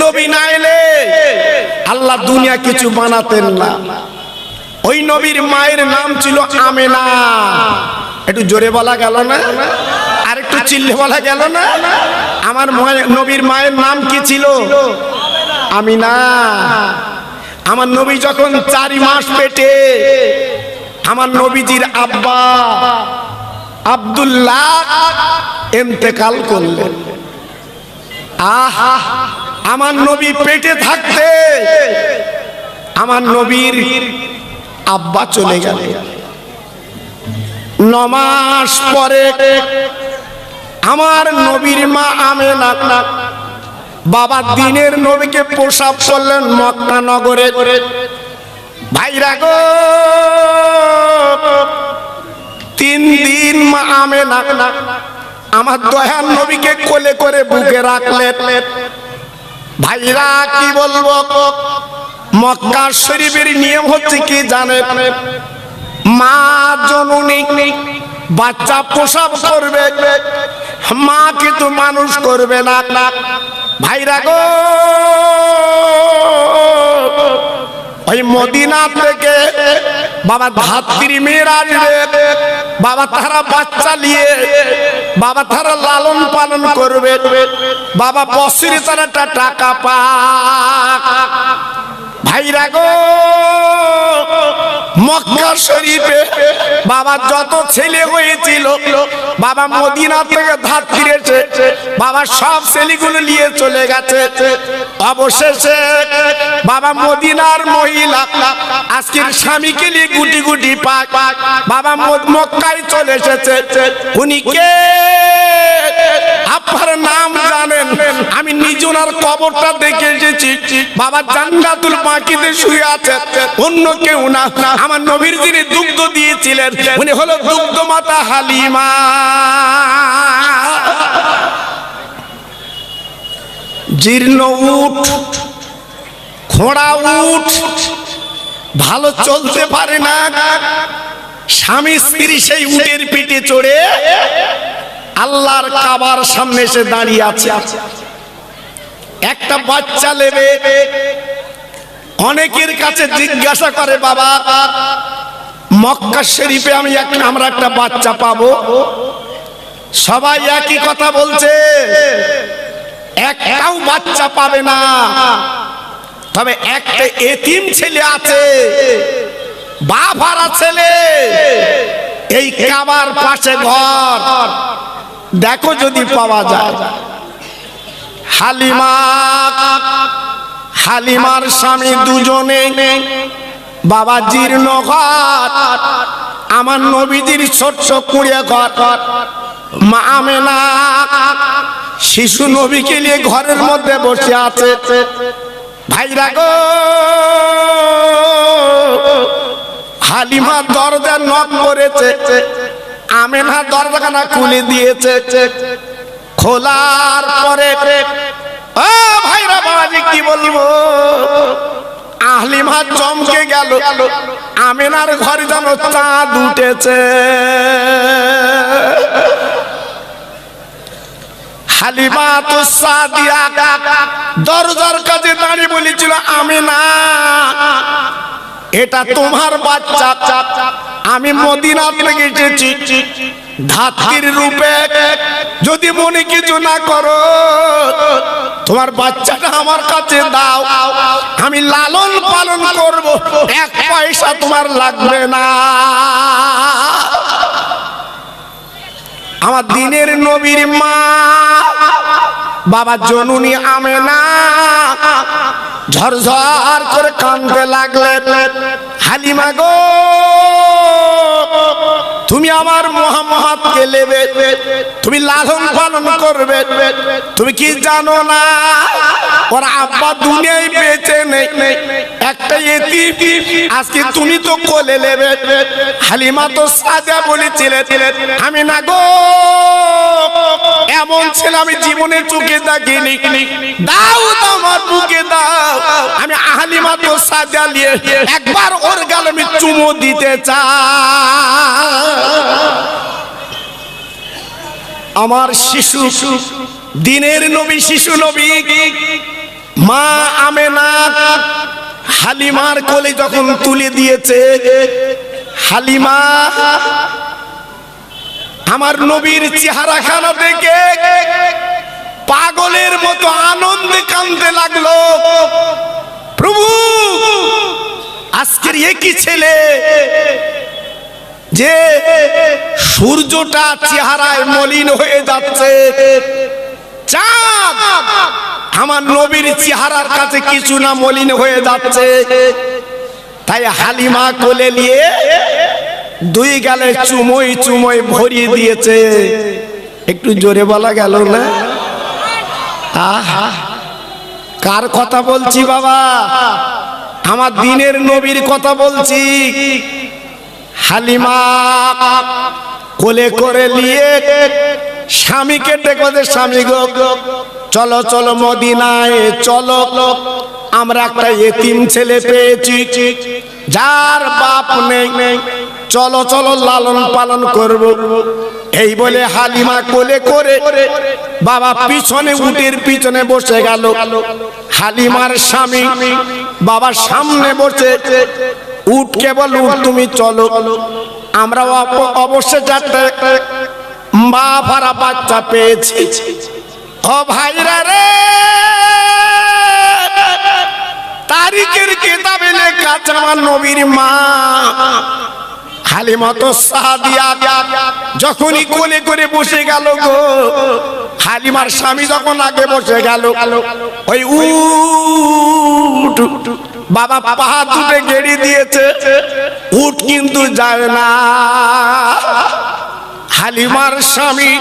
নবী না এলে আল্লাহ দুনিয়া কিছু বানাতেন না। ওই নবীর মায়ের নাম ছিল আমেনা। একটু জোরে বলা গেল না? আর একটু চিল্লে বলা গেল না? আমার নবীর মায়ের নাম কি ছিল? আমিনা। আমার নবী যখন 4 মাস পেটে, আমার নবীজির আব্বা আব্দুল্লাহ ইন্তেকাল করলেন। আহা, আমার নবী পেটে থাকতে আমার নবীর আব্বা চলে গেল। 9 মাস পরে আমার নবীর মা আমেনা বাবা দিনের নবীকে প্রসব করলেন মক্কা নগরে। ভাইরা গো, 3 দিন মা আমেনা আমার দয়ার নবীকে কোলে করে বুকে রাখলেন। ভাইরা কি বলবো, মক্কা শরীফের নিয়ম হচ্ছে কি জানেন? মা জননী বাচ্চা প্রসব করবে, মা কিন্তু মানুষ করবে না। ভাইরা গো, ওই মদিনা থেকে বাবা ধাত্রী মেয়েরা আসবে, বাবা তারা বাচ্চা নিয়ে বাবা তারা লালন পালন করবে, বাবা বছরে তারা টাকা পাক। ভাইরা গো, মক্কা শরীফে বাবা যত ছেলে হয়েছিল, বাবা মদিনা থেকে ধাত্রী এসে বাবা সব ছেলেগুলো নিয়ে চলে গেছে। অবশেষে বাবা মদিনার মহিলা আজকের স্বামীকে নিয়ে গুটি গুটি পাক বাবা মক্কায় চলে এসেছে। উনি কে? আপনার নাম জানেন? আমি নিজ ওনার কবরটা দেখে এসেছি। বাবা জান্নাতুল বাকিতে শুয়ে আছে, অন্য কেউ না। আমার নবীর যিনি দুগ্ধ দিয়েছিলেন উনি হলো দুগ্ধ মাতা হালিমা। জীর্ণ উট, খোঁড়া উট ভালো চলতে পারে না। স্বামী স্ত্রী সেই উটের পিঠে চড়ে আল্লাহর কাবার সামনে এসে দাঁড়িয়ে আছে। একটা বাচ্চা নেবে। অনেকের কাছে জিজ্ঞাসা করে, বাবা মক্কা শরীফে আমরা একটা বাচ্চা পাবো? সবাই একই কথা বলছে, একটাও বাচ্চা পাবে না। তবে একটা এতিম ছেলে আছে, বাপ হারা ছেলে, এই কাবার পাশে ঘর, দেখো যদি পাওয়া যায়। হালিমার স্বামী দুজনে বাবা জীর্ণ ঘর, আমার নবীজির ছোট্ট কুঁড়ে ঘর। মা আমেনা শিশু নবীকে নিয়ে ঘরের মধ্যে বসে আছে। ভাইরা গো, হালিমা দরজা নক করেছে, আমেনা দরজাখানা খুলে দিয়েছে। খোলার পরে ও ভাইরা বাবাজি কি বলবো, হালিমা চমকে গেল। আমেনার ঘরে যেন চাঁদ উঠেছে। হালিমা তো সাদিয়া দরজার কাছে দাঁড়িয়ে বলেছিল, আমেনা এটা তোমার বাচ্চা, আমি মদিনা থেকে এসেছি ধাত্রীর রূপে। যদি মনে কিছু না করো, তোমার বাচ্চাটা আমার কাছে দাও, আমি লালন পালন করব, 1 পয়সা তোমার লাগবে না। আমার দিনের নবীর মা বাবা জননী আমেনা ঝরঝর করে কাঁদতে লাগলেন। হালিমা গো, তুমি আমার মুহাম্মদকে নেবে, তুমি লালন পালন করবে, তুমি কি জানো না ওর আব্বা দুনিয়ায় বেঁচে নেই, একটা এতিম, আজকে তুমি তো কোলে নেবে। হালিমা তো সাজা বলেছিলেন, আমি না গো এমন ছেলে আমি জীবনে চোখে দেখিনি, দাও আমার বুকে দাও। আমি হালিমা তো সাজা নিয়ে একবার ওর গালে আমি চুমো দিতে চাই। আমার শিশু দিনের নবী, শিশু নবী মা আমেনা হালিমার কোলে যখন তুলে দিয়েছে, হালিমা আমার নবীর চেহারাখানা দেখে পাগলের মতো আনন্দে কাঁদতে লাগলো। প্রভু, আজকের একই ছেলে যে সূর্যটা চেহারায় মলিন হয়ে যাচ্ছে, চাঁদ আমার নবীর চেহারার কাছে কিছু না মলিন হয়ে যাচ্ছে। তাই হালিমা কোলে নিয়ে দুই গালে চুমোই চুমোই ভরিয়ে দিয়েছে। একটু জোরে বলা গেল না? আহা, কার কথা বলছি বাবা? আমার দিনের নবীর কথা বলছি। হালিমা কোলে করে নিয়ে স্বামীকে ডেকে, স্বামী গো চলো চলো মদিনায় চলো, আমরা একটা এতিম ছেলে পেয়েছি যার বাপ নেই, চলো চলো লালন পালন করব। এই বলে হালিমা কোলে করে বাবা পিছনে উটের পিছনে বসে গেল। হালিমার স্বামী বাবার সামনে বসে উটকে বল, উট তুমি চলো, আমরা অবশ্যই যাতে মা ভরা বাচ্চা পেয়েছি। ও ভাইরা রে, তারিখের কিতাবে লেখা আছে আমার নবীর মা হালিমা তো সাদিয়া যখনই কোলে করে বসে গেল গো, হালিমার স্বামী যখন আগে বসে গেল, ওই উট বাবা পাহাড় দুটে গেড়ে দিয়েছে, উট কিন্তু যায় না। হালিমার স্বামী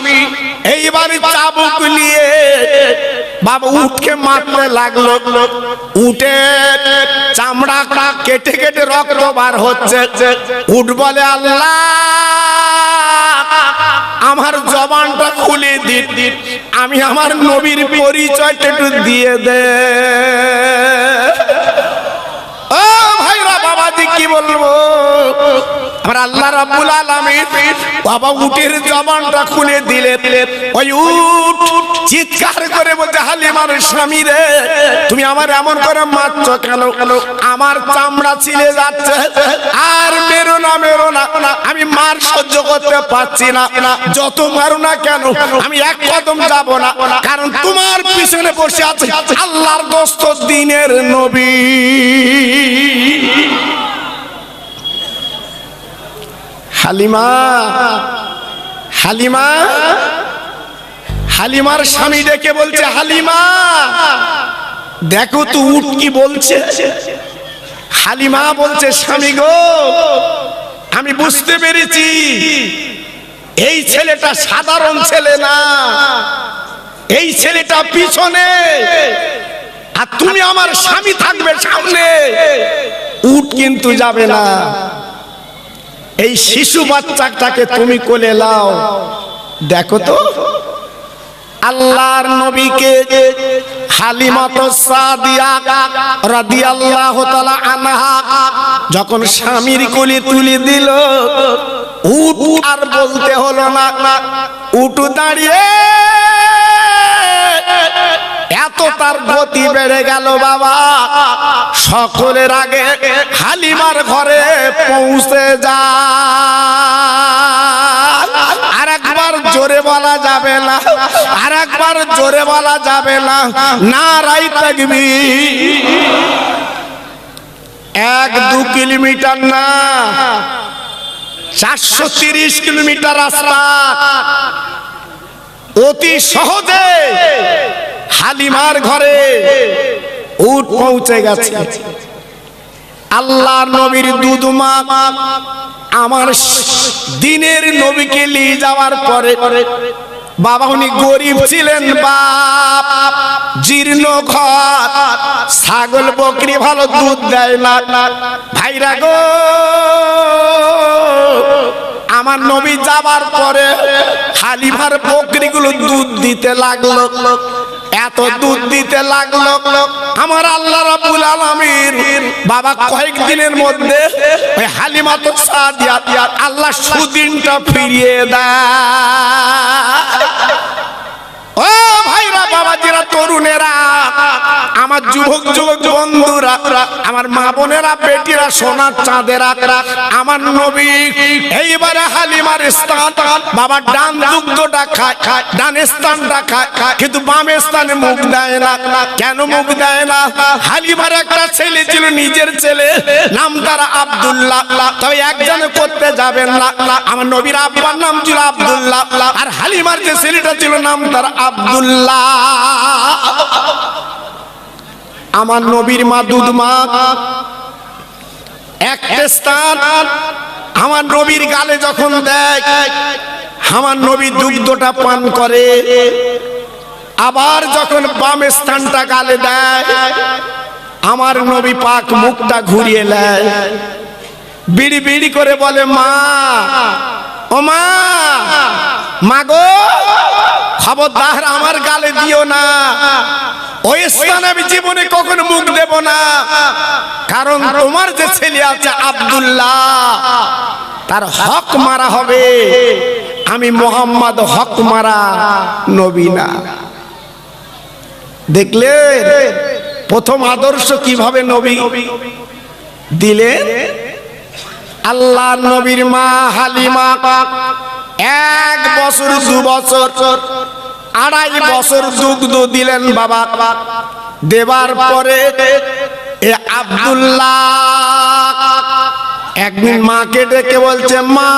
এইবার চাবুক নিয়ে বাবা উটকে মারতে লাগলো। উটের চামড়া কেটে কেটে রক্ত বার হচ্ছে। উট বলে, আল্লাহ আমার জবানটা খুলে দিন, আমি আমার নবীর পরিচয়টা একটু দিয়ে দে। ও ভাইরা, বাবাজি কি বলবো, আমার আল্লাহ রাব্বুল আলামিন বাবা উটের জবানটা খুলে দিলেন। ওই উট চিৎকার করে বলতে, হালিমার স্বামী রে, তুমি আমার এমন করে মারছো কেন? আমার চামড়া ছিলে যাচ্ছে, আর মেরো না মেরো না, আমি মার সহ্য করতে পারছি না, যত মারো না কেন আমি এক কদম যাব না, কারণ তোমার পিছনে বসে আছে আল্লাহর দোস্ত দিনের নবী। হালিমা হালিমা হালিমার স্বামী ডেকে বলছে, হালিমা দেখো তো উট কি বলছে। হালিমা বলছে, স্বামী গো, আমি বুঝতে পেরেছি এই ছেলেটা সাধারণ ছেলে না, এই ছেলেটা পিছনে, আর তুমি আমার স্বামী থাকবে সামনে, উট কিন্তু যাবে না। এই শিশু বাচ্চাটাকে তুমি কোলে লাও। দেখো তো আল্লাহর নবীকে হালিমা সাদিয়া রাদিয়াল্লাহু তাআলা আনহা যখন স্বামীর কোলে তুলে দিল, উট আর বলতে হলো না, উট দাঁড়িয়ে এত তার গতি বেড়ে গেল বাবা, সকলের আগে হালিমার ঘরে পৌঁছে যায়। আর একবার জোরে বলা যাবে না, আর একবার জোরে বলা যাবে না, নারায়ে তাকবীর। 1-2 কিলোমিটার না, 430 কিলোমিটার রাস্তা অতি সহজে হালিমার ঘরে উট পৌঁছে গেছে। আল্লাহর নবীর দুধমা আমার দিনের নবীকে নিয়ে যাওয়ার পরে, বাবা উনি গরিব ছিলেন, বাপ জীর্ণ ঘর, ছাগল বকরি ভালো দুধ দেয় না। ভাইরা গো, আমার নবী যাবার পরে হালিমার বকরিগুলো দুধ দিতে লাগলো, এত দুধ দিতে লাগলো, আমার আল্লাহ রাব্বুল আলামিন বাবা কয়েকদিনের মধ্যে ওই হালিমা তো সাদিয়া আল্লাহ সুদিনটা ফিরিয়ে দেয়। ও ভাইরা, বাবাজিরা যারা তরুণেরা, আমার যুবক যুবক বন্ধুরা, আমার মা বোনেরা, বেটিরা, সোনার চাঁদেরা, আমার নবী এইবারে হালিমার স্থান বাবা ডান দুগ্ধটা খায়, ডান স্থানটা খায়, কিন্তু বাম স্থানে মুখ দেয় না। কেন মুখ দেয় না? হালিমার একটা ছেলে ছিল, নিজের ছেলে, নাম তার আব্দুল্লাহ। তবে একজনে করতে যাবেন না। আমার নবীর আব্বার নাম ছিল আব্দুল্লাহ, আর হালিমার যে ছেলেটা ছিল নাম তার আব্দুল্লাহ। আমার নবীর মা দুধ মা একটা স্থান আমার নবীর গালে যখন দেয়, আমার নবী দুগ্ধটা পান করে। আবার যখন বাম স্থানটা গালে দেয়, আমার নবী পাক মুখটা ঘুরিয়ে নেয়, বিড়ি বিড়ি করে বলে, মা ও মা, মা গো, খবরদার আমার গালে দিও না। ওই স্থানে আমি জীবনে কখনো মুখ দেব না, কারণ তোমার যে ছেলে আছে আব্দুল্লাহ, তার হক মারা হবে। আমি মোহাম্মদ হক মারা নবী না। দেখলে প্রথম আদর্শ কিভাবে নবী দিলেন। আল্লাহ নবীর মা হালিমা 1 বছর 2 বছর 2.5 বছর দুগ্ধ দিলেন বাবা। দেবার পরে এ আব্দুল্লাহ একদিন মাকে ডেকে বলছে, মা,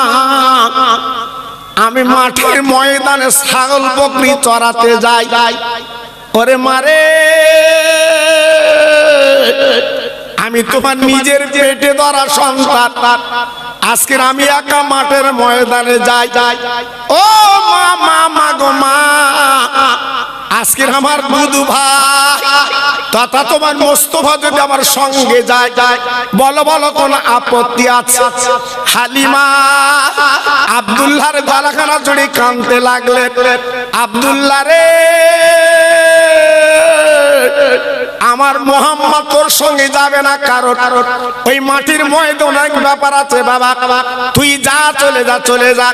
আমি মাঠের ময়দানে ছাগল বকরি চড়াতে যাই। ওরে মারে, আমি তোমার নিজের পেটে ধরা সন্তান, আজকে আমি একা মাঠের ময়দানে যাই। ও মা, মা, মা গো মা, আজকে আমার বুধু ভাই তথা তোমার মোস্তফা যদি আমার সঙ্গে যায়, বলো বলো কোন আপত্তি আছে? হালিমা আব্দুল্লাহর গলাখানা জড়ি কাঁদতে লাগলেন। আব্দুল্লাহ রে, আমার মোহাম্মদ তোর সঙ্গে যাবে না, কারণ ওই মাটির ময়দানে অনেক ব্যাপার আছে বাবা। তুই যা, চলে যা, চলে যা।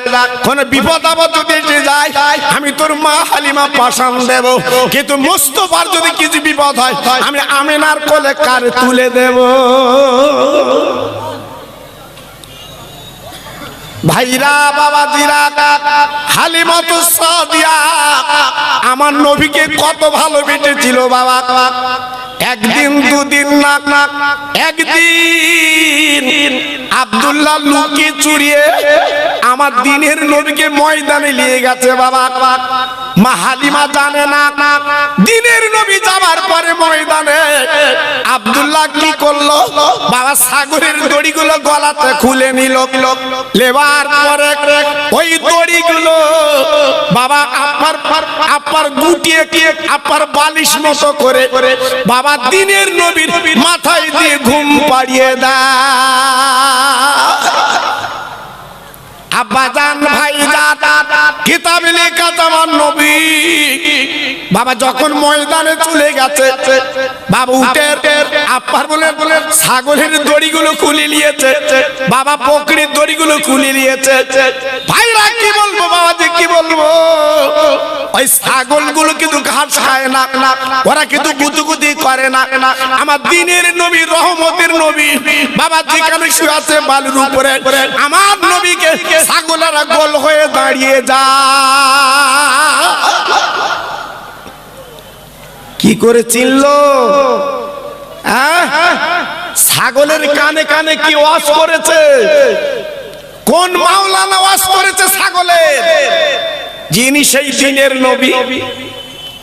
কোন বিপদ আপদ যদি এসে যায়, আমি তোর মা হালিমা পাশান দেব, কিন্তু মুস্তফার যদি কিছু বিপদ হয়, আমি আমিনার কোলে কার তুলে দেব। ভাইরা, বাবাজিরা, হালিমাতুস সাদিয়া আমার নবীকে কত ভালোবেসেছিল বাবা। একদিন দুদিন না, একদিন আব্দুল্লাহ লুকিয়ে চুরিয়ে আমার দিনের নবীকে ময়দানে নিয়ে গেছে বাবা। মা হালিমা জানে না। দিনের নবী যাবার পরে ময়দানে আব্দুল্লাহ কি করলো বাবা, ছাগলের দড়িগুলো গলাতে খুলে নিল। লেবার পরে ওই দড়িগুলো বাবা আপার গুটিয়ে আপার বালিশ মতো করে বাবা দিনের নবীর মাথায় দিয়ে ঘুম পাড়িয়ে দেয়। আব্বাজান, ভাইজান, কিতাবে লেখা আমার নবী বাবা যখন ময়দানে চলে গেছে, বাবা উঠে আপার বলে ছাগলের দড়িগুলো খুলে নিয়েছে, বাবা বকরির দড়িগুলো খুলে নিয়েছে। ভাইরা কি বলবো বাবা, যে কি বলবো, ওই ছাগলগুলো কিন্তু ঘাস খায় না, ওরা কিন্তু গুতুগুতি করে না। আমার দিনের নবী, রহমতের নবী বাবা যেখানে শুয়ে আছে বালুর উপরে, আমার নবীকে ছাগলেরা গোল হয়ে দাঁড়িয়ে যায়। কি করে চিনলো? ছাগলের কানে কানে কি ওয়াজ করেছে? কোন মাওলানা ওয়াজ করেছে ছাগলের? যিনি সেই দিনের নবী,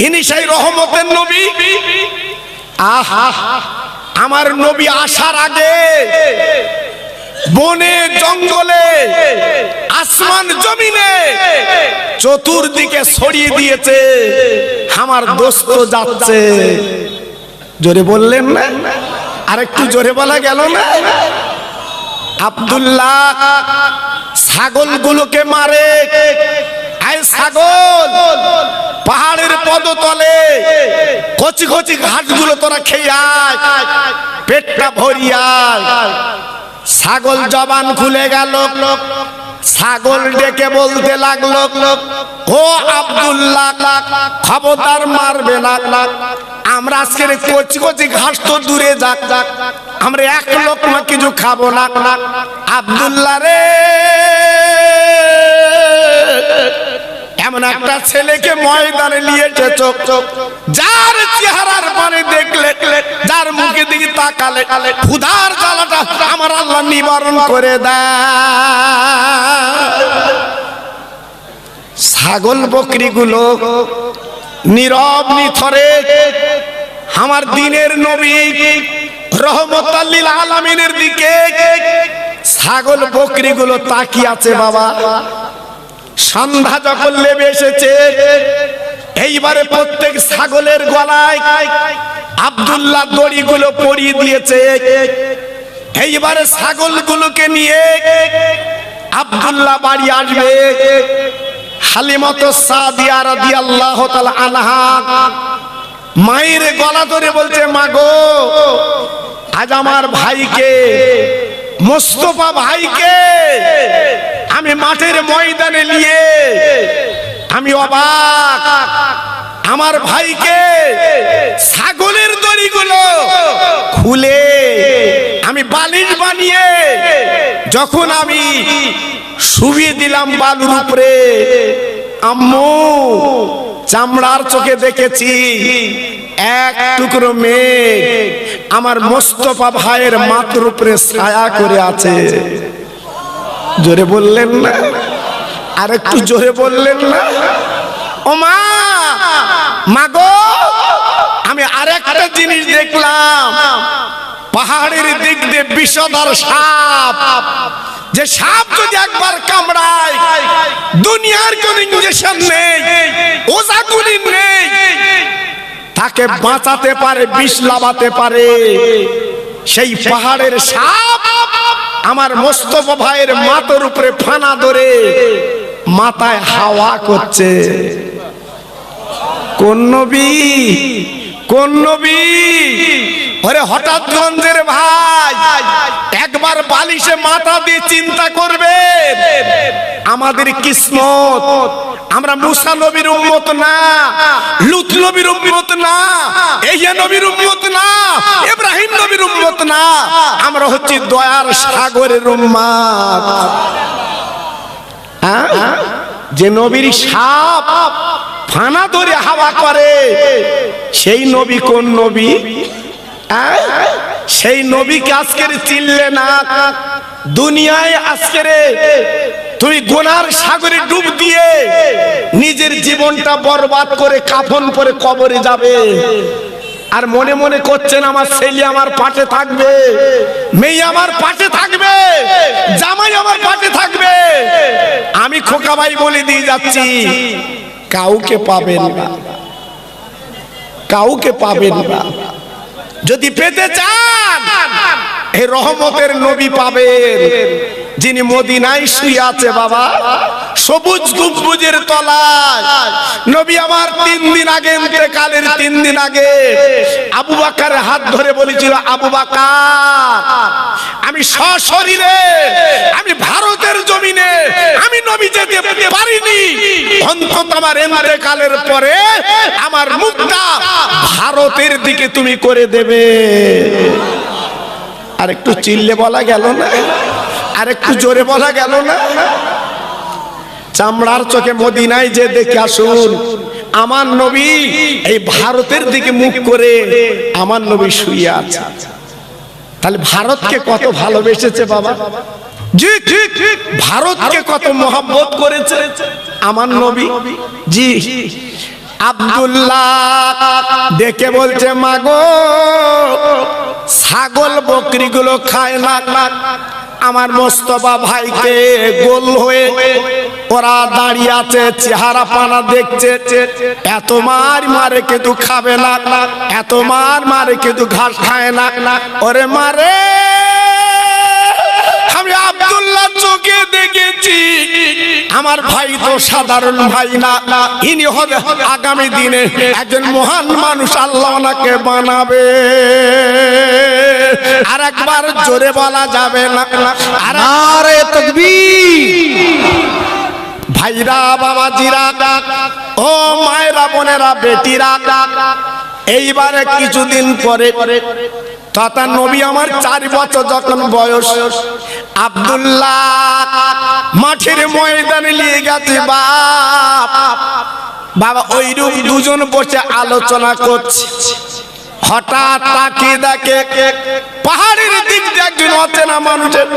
ইনি সেই রহমতের নবী। আহা, আমার নবী আসার আগে বনে জঙ্গলে আসমান জমিনে চতুর্দিকে ছড়িয়ে দিয়েছে, আমার দোস্ত যাচ্ছে। জোরে বললেন না? আর একটু জোরে বলা গেল না? আব্দুল্লাহ ছাগলগুলোকে মারে। আয় ছাগল, পাহাড়ের পদতলে কচি কচি ঘাসগুলো তোরা খেয়ে আয়, পেটটা ভরিয়া। ছাগল জবান খুলে গেল, ছাগল ডেকে বলতে লাগলো, ও আব্দুল্লাহ, খবরদার মারবে না, আমরা আজকের কচি কচি ঘাস তো দূরে যাক, আমরা এক লোকমা কিছু খাবো না। আব্দুল্লাহ রে, এমন একটা ছেলেকে ময়দানে নিয়ে এসেছো, যার চেহারার পানে দেখলে, যার মুখে দিকে তাকালে ক্ষুধার জ্বালাটা আমার আল্লাহ নিবারণ করে দেয়। ছাগল বকরিগুলো নীরব নিথরে আমার দিনের নবী রহমতুল লিল আলামিনের দিকে ছাগল বকরিগুলো তাকিয়ে আছে। বাবা, সন্ধ্যা যখন নেমে এসেছে, এইবারে প্রত্যেক ছাগলের গলায় আব্দুল্লাহ দড়িগুলো পরিয়ে দিয়েছে। এইবারে ছাগলগুলোকে নিয়ে আব্দুল্লাহ বাড়ি আসবে। হালিমাতু সাদিয়া রাদিয়াল্লাহু তাআলা আনহা মায়ের গলা ধরে বলছে, মা গো, আজ আমার ভাইকে, মোস্তফা ভাইকে আমি মাঠের ময়দানে নিয়ে আমি অবাক। আমার ভাইকে ছাগলের দড়িগুলো খুলে আমি বালিশ বানিয়ে যখন আমি শুইয়ে দিলাম বালুর উপরে, আম্মু চামড়ার চোখে দেখেছি এক টুকরো মেঘ আমার মোস্তফা ভাইয়ের মাথার উপরে ছায়া করে আছে। জোরে বললেন না? আর একটু জোরে বললেন না? ও মা, মাগো, আমি আরেকটা জিনিস দেখলাম। পাহাড়ের দিক দিয়ে বিষধর সাপ, যে সাপ যদি একবার কামড়ায় দুনিয়ার কোন ইঞ্জেকশন নেই, ওষুধ নেই, তাকে বাঁচাতে পারে, বিষ লাগাতে পারে। সেই পাহাড়ের সাপ আমার মোস্তফা ভাইয়ের মাথার উপরে ফানা ধরে মাথায় হাওয়া করছে। কোন নবী? কোন নবী? ওরে হঠাৎ গঞ্জের ভাই, একবার বালিশে মাথা দিয়ে চিন্তা করবে, আমাদের কিসমত, আমরা মুসা নবীর উম্মত না, লূত নবীর উম্মত না, ইহয়া নবীর উম্মত না, ইব্রাহিম নবীর উম্মত না, আমরা হচ্ছি দয়ার সাগরের উম্মত। যে নবীর সাপ ফানা ধরে হাওয়া করে, সেই নবী কোন নবী? সেই নবীকে আজকের চিনলে না, দুনিয়ায় আজকের তুমি গুনার সাগরে ডুব দিয়ে নিজের জীবনটা বরবাদ করে কাফন পরে কবরে যাবে। আর মনে মনে করছেন আমার ছেলে আমার পাশে থাকবে, মেয়ে আমার পাশে থাকবে, জামাই আমার পাশে থাকবে। আমি খোকা ভাই বলে দিয়ে যাচ্ছি, কাউকে পাবেন না, কাউকে পাবেন না। যদি পেতে চান এই রহমতের নবী পাবেন, যিনি মদিনায় শুয়ে আছে। বাবা, সবুজ গম্বুজের তলায় নবী আমার 3 দিন আগে, ইন্তেকালের 3 দিন আগে আবু বকরের হাত ধরে বলেছিল, আবু বকর, আমি সশরীরে আমি ভারতের জমিনে আমি নবী যেতে পারিনি, অন্তত আমার ইন্তেকালের পরে আমার মুখটা ভারতের দিকে তুমি করে দেবে। আর একটু চিল্লে বলা গেল না? আর একটু জোরে বলা গেল না? চামড়ার চোখে মদিনায় যে দেখে আসুন, আমার নবী এই ভারতের দিকে মুখ করে আমার নবী শুয়ে আছে। তাহলে ভারতকে কত ভালোবেসেছে বাবা, জি ঠিক, ভারতকে কত মহব্বত করেছে আমার নবী। জি, আব্দুল্লাহ দেখে বলছে, মাগো, ছাগল বকরিগুলো খায় না, আমার মোস্তফা ভাইকে গোল হয়ে ওরা দাঁড়িয়ে আছে, চেহারা পানা দেখছে, এত মার মারে কিন্তু খাবে না, এত মার মারে কিন্তু ঘাস খায় না। ওরে মারে, আমি আব্দুল্লাহ চোখে দেখেছি, আমার ভাই তো সাধারণ ভাই না, ইনি হবে আগামী দিনে একজন মহান মানুষ, আল্লাহ ওনাকে বানাবে। আর একবার জোরে বলা যাবে না? নারে তাকবীর। ভাইরা বাবাজিরা ও মায়েরা বোনেরা বেটিরা, এইবারে কিছুদিন পরে তথা নবী আমার 4 বছর যখন বয়স, আব্দুল্লাহ মাঠের ময়দানে নিয়ে গেছে বাবা। ওইরূপ দুজন বসে আলোচনা করছে। হঠাৎ তাকিয়ে দেখে পাহাড়ের দিক দিয়ে একজন অচেনা মানুষের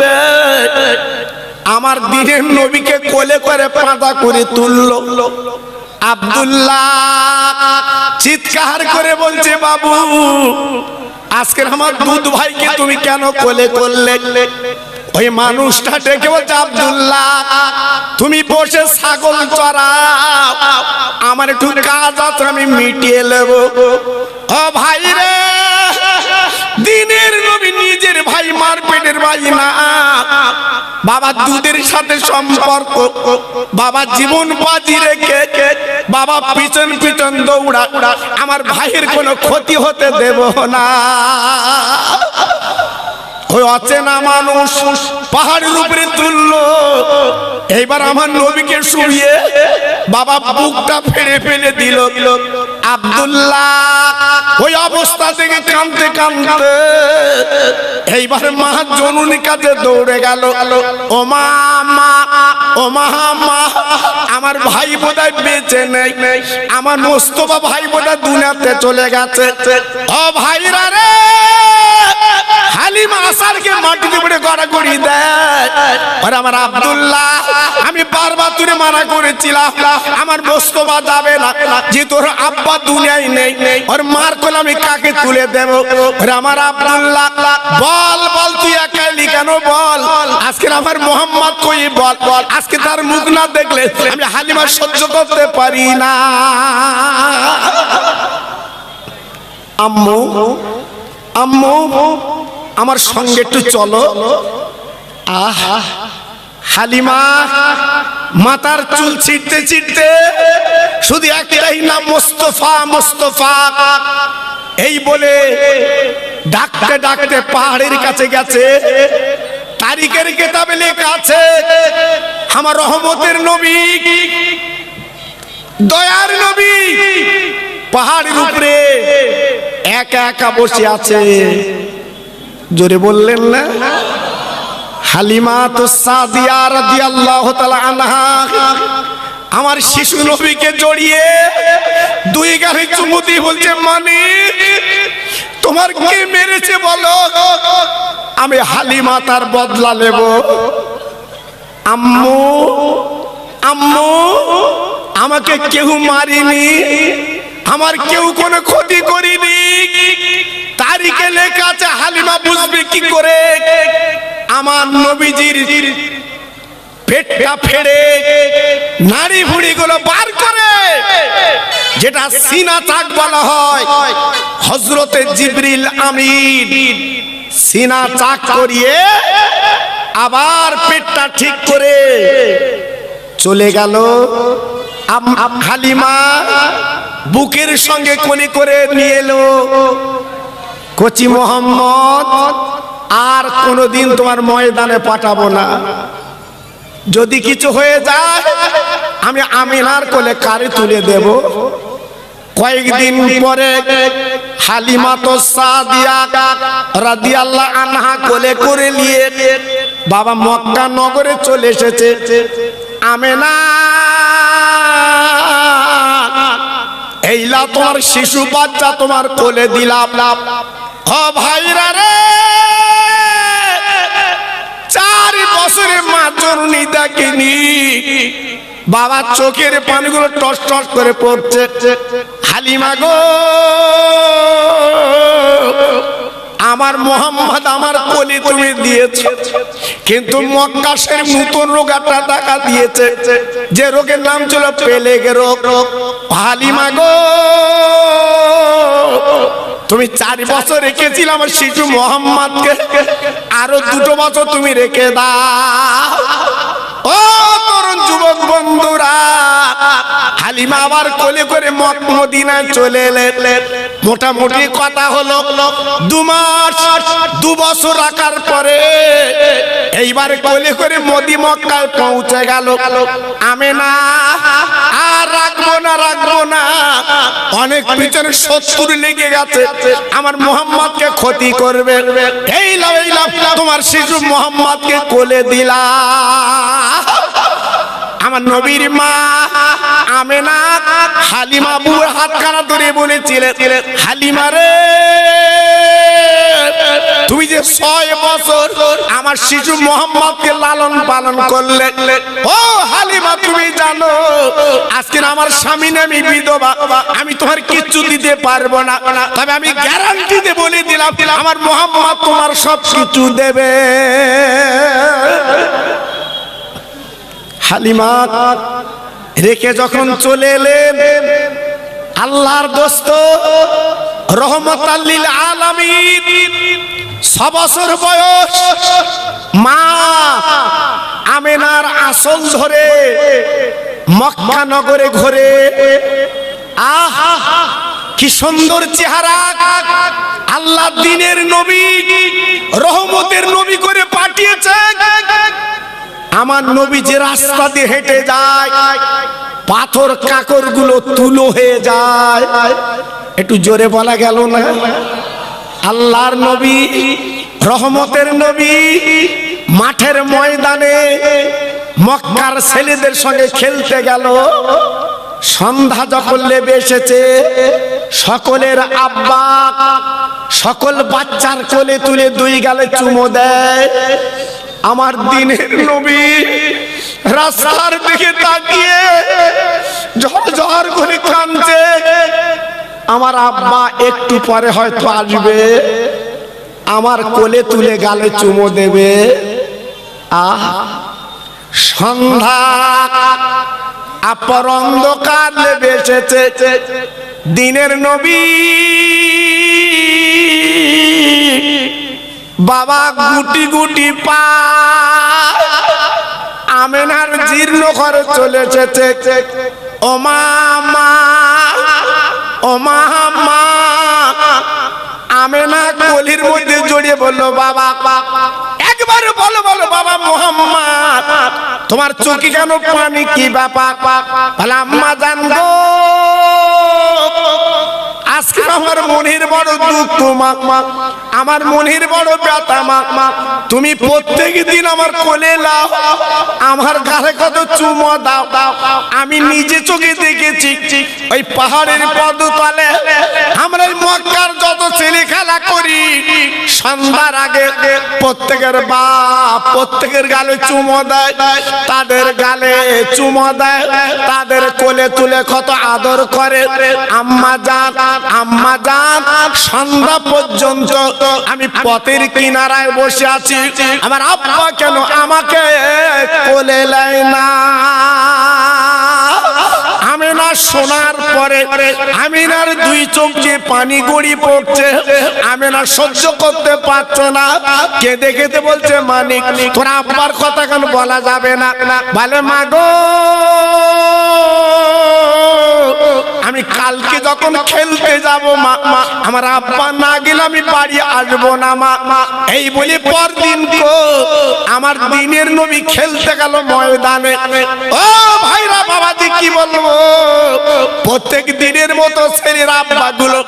আমার দিনের নবীকে কোলে করে পাতা করে তুললো। আব্দুল্লাহ চিৎকার করে বলছে, বাবু আজকের আমার দুধ ভাইকে তুমি কেন কোলে করলে? ওই মানুষটা ডেকে বলছে, আব্দুল্লাহ তুমি বসে ছাগল চড়াও, আমার একটু কাজ আছে, আমি মিটিয়ে নেব। ও ভাই রে, দিনের নবী নিজের ভাই, মার পেটের ভাই না বাবা, দুধের সাথে সম্পর্ক। বাবা জীবন বাজি রেখে বাবা পিছন পিছন দৌড়া, আমার ভাইয়ের কোনো ক্ষতি হতে দেব না। ওই অচেনা মানুষ পাহাড়ের উপরে তুললো। এইবার আমার নবীকে শুয়ে বাবা বুকটা ফেড়ে ফেলে দিল। আব্দুল্লাহ ওই অবস্থা থেকে কাঁদতে কাঁদতে এইবার মা জননীর কাছে দৌড়ে গেল। ও মা, ও মা, আমার ভাই বোধহয় বেঁচে নেই, আমার মোস্তফা ভাই বোধহয় দুনিয়াতে চলে গেছে। ও ভাইরা রে, হালিমা আসারকে মাটিতে পড়ে গড়াগড়ি দেয়। আর আমার আব্দুল্লাহ, আমি বারবার তুই মানা করেছিলাম আমার মোস্তফা যাবে না, যে তোর আব্বা দুনিয়ায় নেই, আর মার কোলে আমি কাকে তুলে দেব? আর আমার আব্দুল্লাহ, বল বল তুই একাই কেন বল? আজকে আমার মোহাম্মদ কই বল? আজকে তার মুখ না দেখলে আমি হালিমা সহ্য করতে পারি না। আম্মু, আম্মু আমার সঙ্গে একটু চলো। আহা, হালিমা মাথার চুল ছিটতে ছিটতে শুধু একটাই নাম, মোস্তফা মোস্তফা এই বলে ডাকতে ডাকতে পাহাড়ের কাছে গেছে। তারিখের কিতাবে লেখা আছে, আমার রহমতের নবী, দয়ার নবী পাহাড়ের উপরে একা একা বসে আছে। জোরে বললেন না? হালিমা তো সাদিয়া রাদিয়াল্লাহু তাআলা আনহা আমার শিশু নবীকে জড়িয়ে দুই গালে চুমু দিয়ে বলছে, মানে তোমার কে মেরেছে বলো, আমি হালিমা তার বদলা নেব। আম্মু, আম্মু আমাকে কেউ মারিনি, আমার কেউ কোনো ক্ষতি করিনি। তারিখে লেখা আছে, হালিমা বুঝবে কি করে? আমার নবীজির পেটটা ফেড়ে নাড়ি ভুড়ি গুলো বার করে, যেটা সিনা চাক বলা হয়, হযরতে জিবরিল আমিন সিনা চাক করিয়ে আবার পেটটা ঠিক করে চলে গেল। হালিমা বুকের সঙ্গে কোলে করে নিয়ে এলো। কচি মোহাম্মদ, আর কোনোদিন তোমার ময়দানে পাঠাবো না, যদি কিছু হয়ে যায় আমি আমিনার কোলে কারে তুলে দেব। কয়েকদিন পরে হালিমা তো সাদিয়া রাদিয়াল্লাহু আনহা কোলে করে নিয়ে বাবা মক্কা নগরে চলে এসেছে। আমেনা, এইলা তোমার শিশু বাচ্চা তোমার কোলে দিলাম। ও ভাইরা রে, 4 বছরে মা জননী দেখেনি, বাবা চোখের পানিগুলো টস টস করে পড়ছে। হালিমা গো, আমার মোহাম্মদ আমার কোলে তুমি দিয়েছো, কিন্তু মক্কাশের নতুন রোগ একটা দেখা দিয়েছে, যে রোগের নাম ছিল পেলেগ রোগ। হালিমা গো, তুমি 4 বছর রেখেছিলে আমার শিশু মোহাম্মদকে, আরো 2 বছর তুমি রেখে দাও। ও তরুণ যুবক বন্ধুরা, হালিমা আবার কোলে করে মদিনায় চলে এলেন। মোটামুটি কথা হলো 2 মাস 2 বছর রাখার পরে এইবার কোলে করে মক্কায় পৌঁছে গেল। আমেনা আর রাখবো না, অনেক পিছনে শত্রু লেগে গেছে, আমার মুহাম্মদকে ক্ষতি করবে। এই লাভ তোমার শিশু মুহাম্মদকে কোলে দিলা। আমার নবীর মা আমেনা হালিমা বুর হাতখানা ধরে বলেছিলেন, হালিমা রে, তুমি যে 6 বছর আমার শিশু মুহাম্মদকে লালন পালন করলে, ও হালিমা তুমি জানো আজকে আমার স্বামী নামি বিধবা, আমি তোমার কিচ্ছু দিতে পারবো না, তবে আমি গ্যারান্টি দিয়ে বলে দিলাম আমার মুহাম্মদ তোমার সব কিছু দেবে। হালিমা রেখে যখন চলে এলেন, আল্লাহর দোস্ত রহমাতাল লিল আলামিন 6 বছর বয়স মা আমেনার আঁচল ধরে মক্কা নগরে ঘোরে। আহা কি সুন্দর চেহারা, আল্লাহ দ্বীনের নবী রহমতের নবী করে পাঠিয়েছে। আমার নবী যে রাস্তা দিয়ে হেঁটে যায়, পাথর কাকর গুলো তুলো হয়ে যায়। একটু জোরে বলা গেল না? আল্লাহর নবী রহমতের নবী মাঠের ময়দানে মক্কার ছেলেদের সঙ্গে খেলতে গেল। সন্ধ্যা যখন লেবে এসেছে, সকলের আব্বা সকল বাচ্চার কোলে তুলে 2 গালে চুমো দেয়। আমার দ্বীনের নবী রাস্তার দিকে তাকিয়ে ঝরঝর করে কাঁদছে। আমার আব্বা একটু পরে হয়তো আসবে, আমার কোলে তুলে গালে চুমো দেবে। আহ সন্ধ্যা আপর অন্ধকার নেমে এসেছে, দ্বীনের নবী বাবা গুটি গুটি পা আমেনার জীর্ণ ঘরে চলে এসেছে। ও মা মা, ও মা মা, আমেনা কোলের মধ্যে জড়িয়ে বললো, বাবা একবার বলো বাবা মুহাম্মদ, তোমার চোখে কেন পানি, কি ব্যাপার? বলে আম্মা জানবো আজকে আমার মনের বড় দুঃখ মা, আমার মনের বড় ব্যথা মা, তুমি প্রত্যেক দিন আমার কোলে লাও, আমার গালে কত চুমো দাও, আমি নিজে চোখে দেখেছি ওই পাহাড়ের পদতলে আমরা মক্কার যত ছেলে খেলা করি, সন্ধ্যার আগে প্রত্যেকের বাপ প্রত্যেকের গালে চুমো দেয়, তাদের গালে চুমো দেয়, তাদের কোলে তুলে কত আদর করে। আম্মা জান সন্ধ্যা পর্যন্ত আমি পথের কিনারায় বসে আছি, আমার আব্বা কেন আমাকে কোলে নেয় না? আমেনা শোনার পরে আমিনার 2 চোখ দিয়ে পানি গড়ি পড়ছে। আমেনা সহ্য করতে পারছে না, কেঁদে কেঁদে বলছে, মানিক তোর আব্বার কথা কেন বলা যাবে না? বলে মা গো, আমি কালকে যখন খেলতে যাব মা, আমার আব্বা না গেলে আমি বাড়ি আসবো না মা। এই বলে পরদিন আমার দ্বীনের নবী খেলতে গেল ময়দানে। ও ভাইরা বাবাজি কি বলবো, প্রত্যেক দিনের মতো ছেলের আব্বা গুলো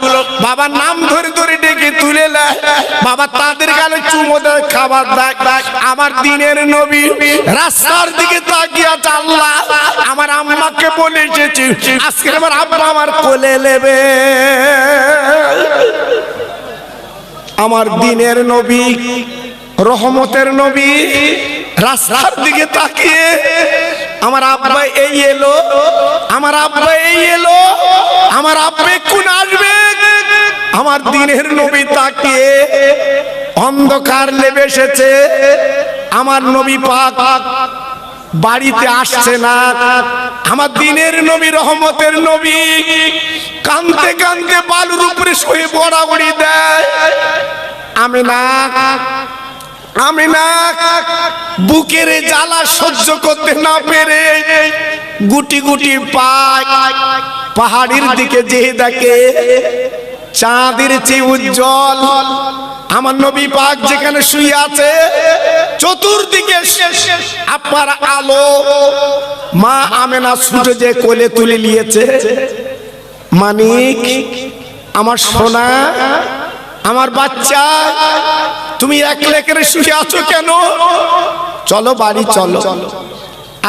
বাবার নাম ধরে ধরে ডেকে তুলে নেয়, বাবা তাদের গালে চুমো দেয়, খাবার দেয়। আমার দ্বীনের নবী রাস্তার দিকে তাকিয়ে আছে, আল্লাহ আমার আম্মাকে বলে এসেছি আজকে আমার আব্বা আমার কোলে নেবে। আমার দ্বীনের নবী রহমতের নবী রাস্তার দিকে তাকিয়ে আমার আব্বা এই এলো, আমার আব্বা এই এলো, আমার আব্বা কোন আসবে। আমার দ্বীনের নবী তাকিয়ে অন্ধকার নেমে এসেছে, আমার নবী পাক বাড়িতে আসছে না। আমার দ্বীনের নবী রহমতের নবী কাঁদতে কাঁদতে বালুর উপরে শুয়ে বড়াবড়ি দেয়। আমিনা আমিনা বুকের জ্বালা সহ্য করতে না পেরে গুটি গুটি পায় পাহাড়ের দিকে যেয়ে দেখে চাঁদের চেয়ে উজ্জ্বল আমার নবী পাক যেখানে শুয়ে আছে, চতুর্দিকে আপার আলো। মা আমেনা ছুটে যে কোলে তুলে নিয়েছে। মানিক, আমার সোনা, আমার বাচ্চা, তুমি একলা করে শুয়ে আছো কেন? চলো বাড়ি চলো।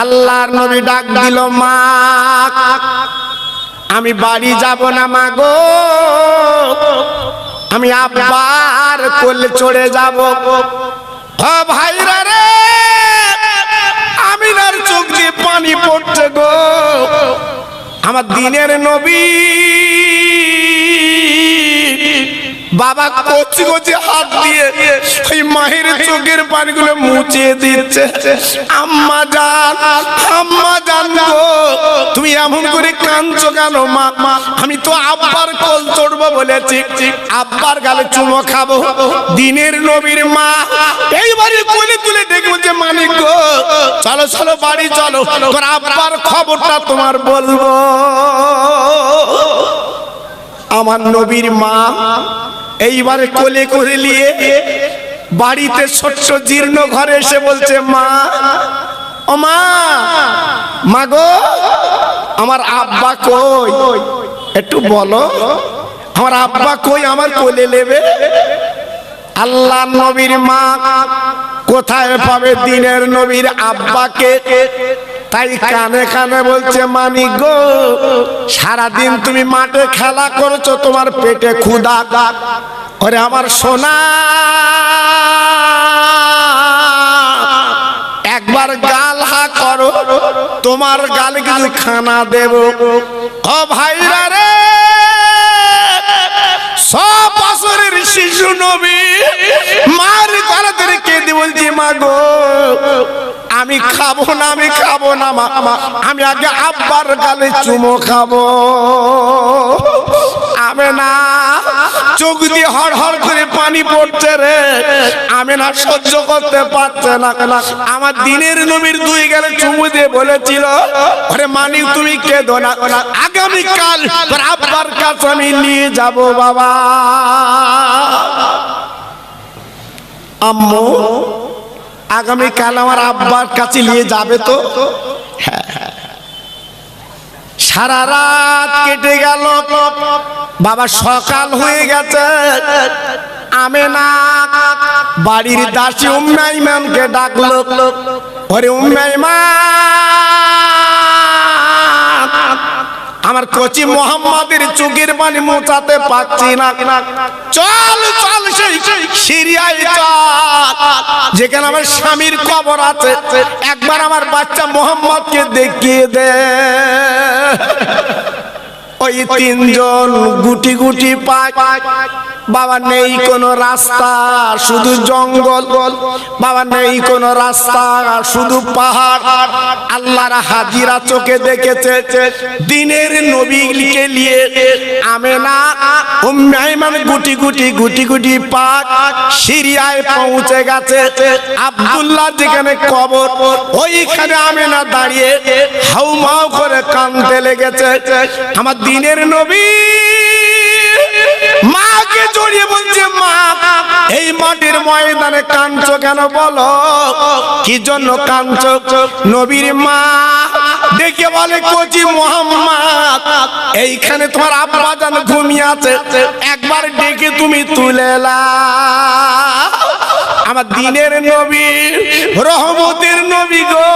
আল্লাহর নবী ডাক দিল, মা আমি বাড়ি যাব না মা গো, আমি আব্বার কোলে চড়ে যাব। ও ভাইরা রে, আমিনার চোখ দিয়ে পানি পড়ছে গো। আমার দিনের নবী বাবা কচি কচি হাত দিয়ে ওই মায়ের চোখের পানিগুলো মুছিয়ে দিচ্ছে। আম্মা জান গো, তুমি এমন করে কাঁদছো কেন? মা আমি তো আব্বার কোল চড়বো বলেছি, আব্বার গালে চুমো খাবো। দিনের নবীর মা এইবারে কোলে তুলে ডেকে বলছে, মানিক গো চলো চলো বাড়ি চলো, তোর আব্বার খবরটা তোমার বলবো। আমার নবীর মা এইবারে কোলে করে নিয়ে বাড়িতে ছোট্ট জীর্ণ ঘরে এসে বলছে, মা ও মা, মা গো আমার আব্বা কই, একটু বলো আমার আব্বা কই, আমার কোলে নেবে। আল্লাহ নবীর মা কোথায় পাবে দিনের নবীর আব্বাকে? তাই কানে কানে বলছে, মানিক গো সারাদিন তুমি মাঠে খেলা করেছো, তোমার পেটে ক্ষুধা। ওরে আমার সোনা, একবার গাল হা করো, তোমার গালে কিছু খানা দেব। ও ভাইরা রে, 100 বছরের শিশু নবী মার গলা ধরে কেঁদে বলছি, মা গো আমি খাবো না, আমি খাবো না মা, আমি আগে আব্বার গালে চুমো খাবো। আমেনা চোখ দিয়ে হর হর করে পানি পড়ছে রে। আমেনা সহ্য করতে পারছে না। আমার দিনের নবীর 2 গালে চুমু দিয়ে বলেছিল, আরে মানিক তুমি কেঁদো না, আগামীকাল তোর আব্বার কাছে আমি নিয়ে যাব বাবা। আম্মু আগামীকাল আমার আব্বার কাছে নিয়ে যাবে তো? সারা রাত কেটে গেল, বাবা সকাল হয়ে গেছে। আমেনা বাড়ির দাসী উম্মে আইমানকে ডাকলো, ওরে উম্মে আইমান, আমার কচি মোহাম্মদের চোখের পানি মোছাতে পারছি না, চল চল সেই সিরিয়ায় চল যেখানে আমার স্বামীর কবর আছে, একবার আমার বাচ্চা মোহাম্মদকে দেখিয়ে দে। ওই 3 জন গুটি গুটি পায়। বাবা নেই কোনো রাস্তা, শুধু জঙ্গল। বাবা নেই কোনো রাস্তা, শুধু পাহাড়। আল্লাহর হাজিরা চোখে দেখেছে দিনের নবীকে নিয়ে আমেনা উম্মে আইমান গুটি গুটি পায় সিরিয়ায় পৌঁছে গেছে। আব্দুল্লাহ যেখানে কবর, ওইখানে আমেনা দাঁড়িয়ে হাউমাউ করে কাঁদতে লেগেছে। আমার দিনের নবী মাকে জড়িয়ে বলছে, মা এই মাটির ময়দানে কাঁদছো কেন বলো, কি জন্য কাঁদছো? নবীর মা দেখে বলে, কচি মোহাম্মদ এইখানে তোমার আব্বা জান ঘুমিয়ে আছে, একবার ডেকে তুমি তুলে নাও। আমার দিনের নবী রহমতের নবী গো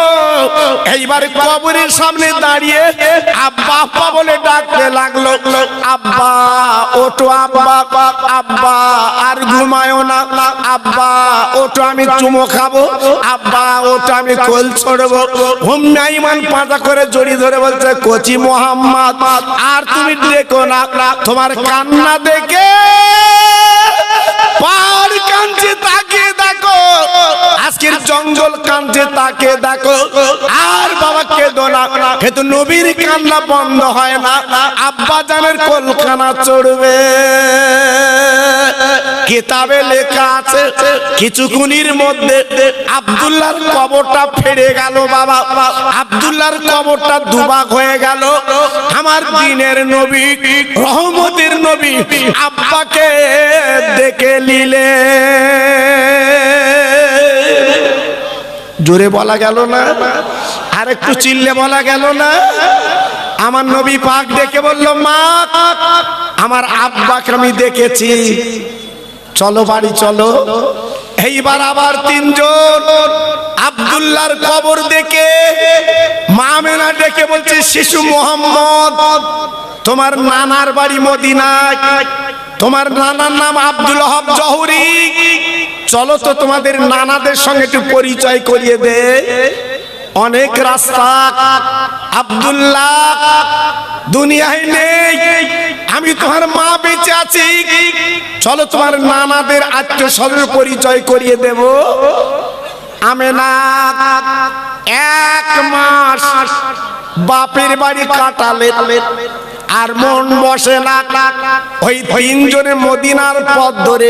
এইবার কবরের সামনে দাঁড়িয়ে আব্বা আব্বা বলে ডাকতে লাগলো। আব্বা ওঠো, আব্বা আব্বা আর ঘুমায়ো না, আব্বা ওঠো আমি চুমো খাবো, আব্বা ওঠো আমি কোল ছড়বো। উম্মে আইমান পাতা করে জড়িয়ে ধরে বলছে, কচি মোহাম্মদ আর তুমি ডেকো না, তোমার কান্না দেখে পাহাড় কাঁদছে তাকে দেখো, আজকের জঙ্গল কাঁদছে তাকে দেখো, আর বাবা কেঁদো না, কিন্তু নবীর কান্না বন্ধ হয় না, আব্বা জানের কলকানা চড়বে। কিতাবে লেখা আছে কিছুক্ষণের মধ্যে আব্দুল্লাহর কবরটা ফেড়ে গেল। বাবা, আব্দুল্লাহর কবরটা দুভাগ হয়ে গেল। আমার দিনের নবী, রহমতের নবী আব্বাকে দেখে নিলে। জোরে বলা গেল না? আর একটু চিল্লে বলা গেল না? আমার নবী পাক দেখে বলল, মা, আমার আব্বাকে আমি দেখেছি, চলো বাড়ি চলো। এইবার আবার তিনজন আব্দুল্লাহর কবর দেখে মা আমেনা ডেকে বলছে, শিশু মোহাম্মদ, তোমার নানার বাড়ি মদিনায়, তোমার নানার নাম আব্দুল ওয়াহাব জহুরি, চলো তো তোমাদের নানাদের সঙ্গে একটু পরিচয় করিয়ে দে। অনেক রাস্তা, আব্দুল্লাহ দুনিয়ায় নেই, আমি তোমার মা বেঁচে আছি, চলো তোমার নানাদের আত্মীয় স্বজনের পরিচয় করিয়ে দেব। আমেনা 1 মাস বাপের বাড়ি কাটালেন, আর মন বসে না। ওই তিনজনে মদিনার পথ ধরে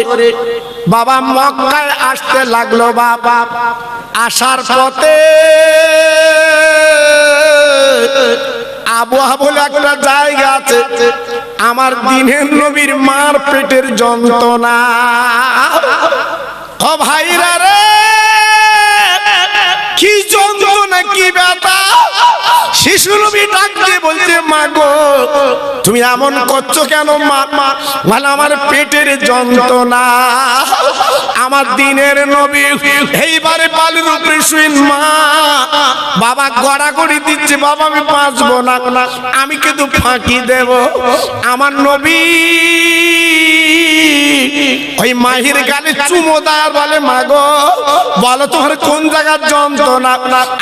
বাবা মক্কায় আসতে লাগলো। বাবা আসার পথে আবুহা বলে একটা জায়গা আছে, আমার দিনের নবীর মার পেটের যন্ত্রণা। ও ভাইরা রে, কি যন্ত্রণা, কি ব্যথা! শিশু নবী ডাক দিয়ে বলছে, মা গো, তুমি এমন করছো কেন? মা, মানে আমার পেটের যন্ত্রণা। আমার দিনের নবী এইবারে বালির উপরে শুয়ে, মা, বাবা গড়াগড়ি দিচ্ছে, বাবা আমি বাঁচবো না, আমি কিন্তু ফাঁকি দেব। আমার নবী ওই মাহির গালে চুমো দেয় আর বলে, মা গো, বলো তোমার কোন জায়গার যন্ত্রণা,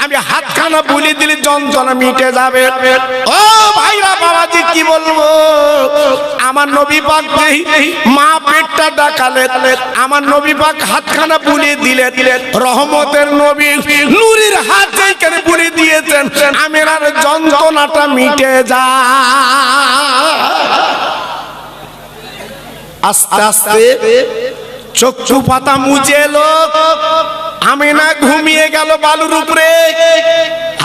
আমি হাতখানা বুলি দিলে যন্ত্রণা মিটে যাবে। ও ভাইরা, বাবাজি কি বলবো, আমার নবী পাক মা পেটটা ডাকালে, আমার নবী পাক হাতখানা বুলিয়ে দিলেন। রহমতের নবী নূরের হাত যেখানে বুলিয়ে দিয়েছেন, আমেনার যন্ত্রণাটা মিটে যায়। আস্তে আস্তে চক্ষু পাতা মুছে এলো, আমেনা ঘুমিয়ে গেল বালুর উপরে।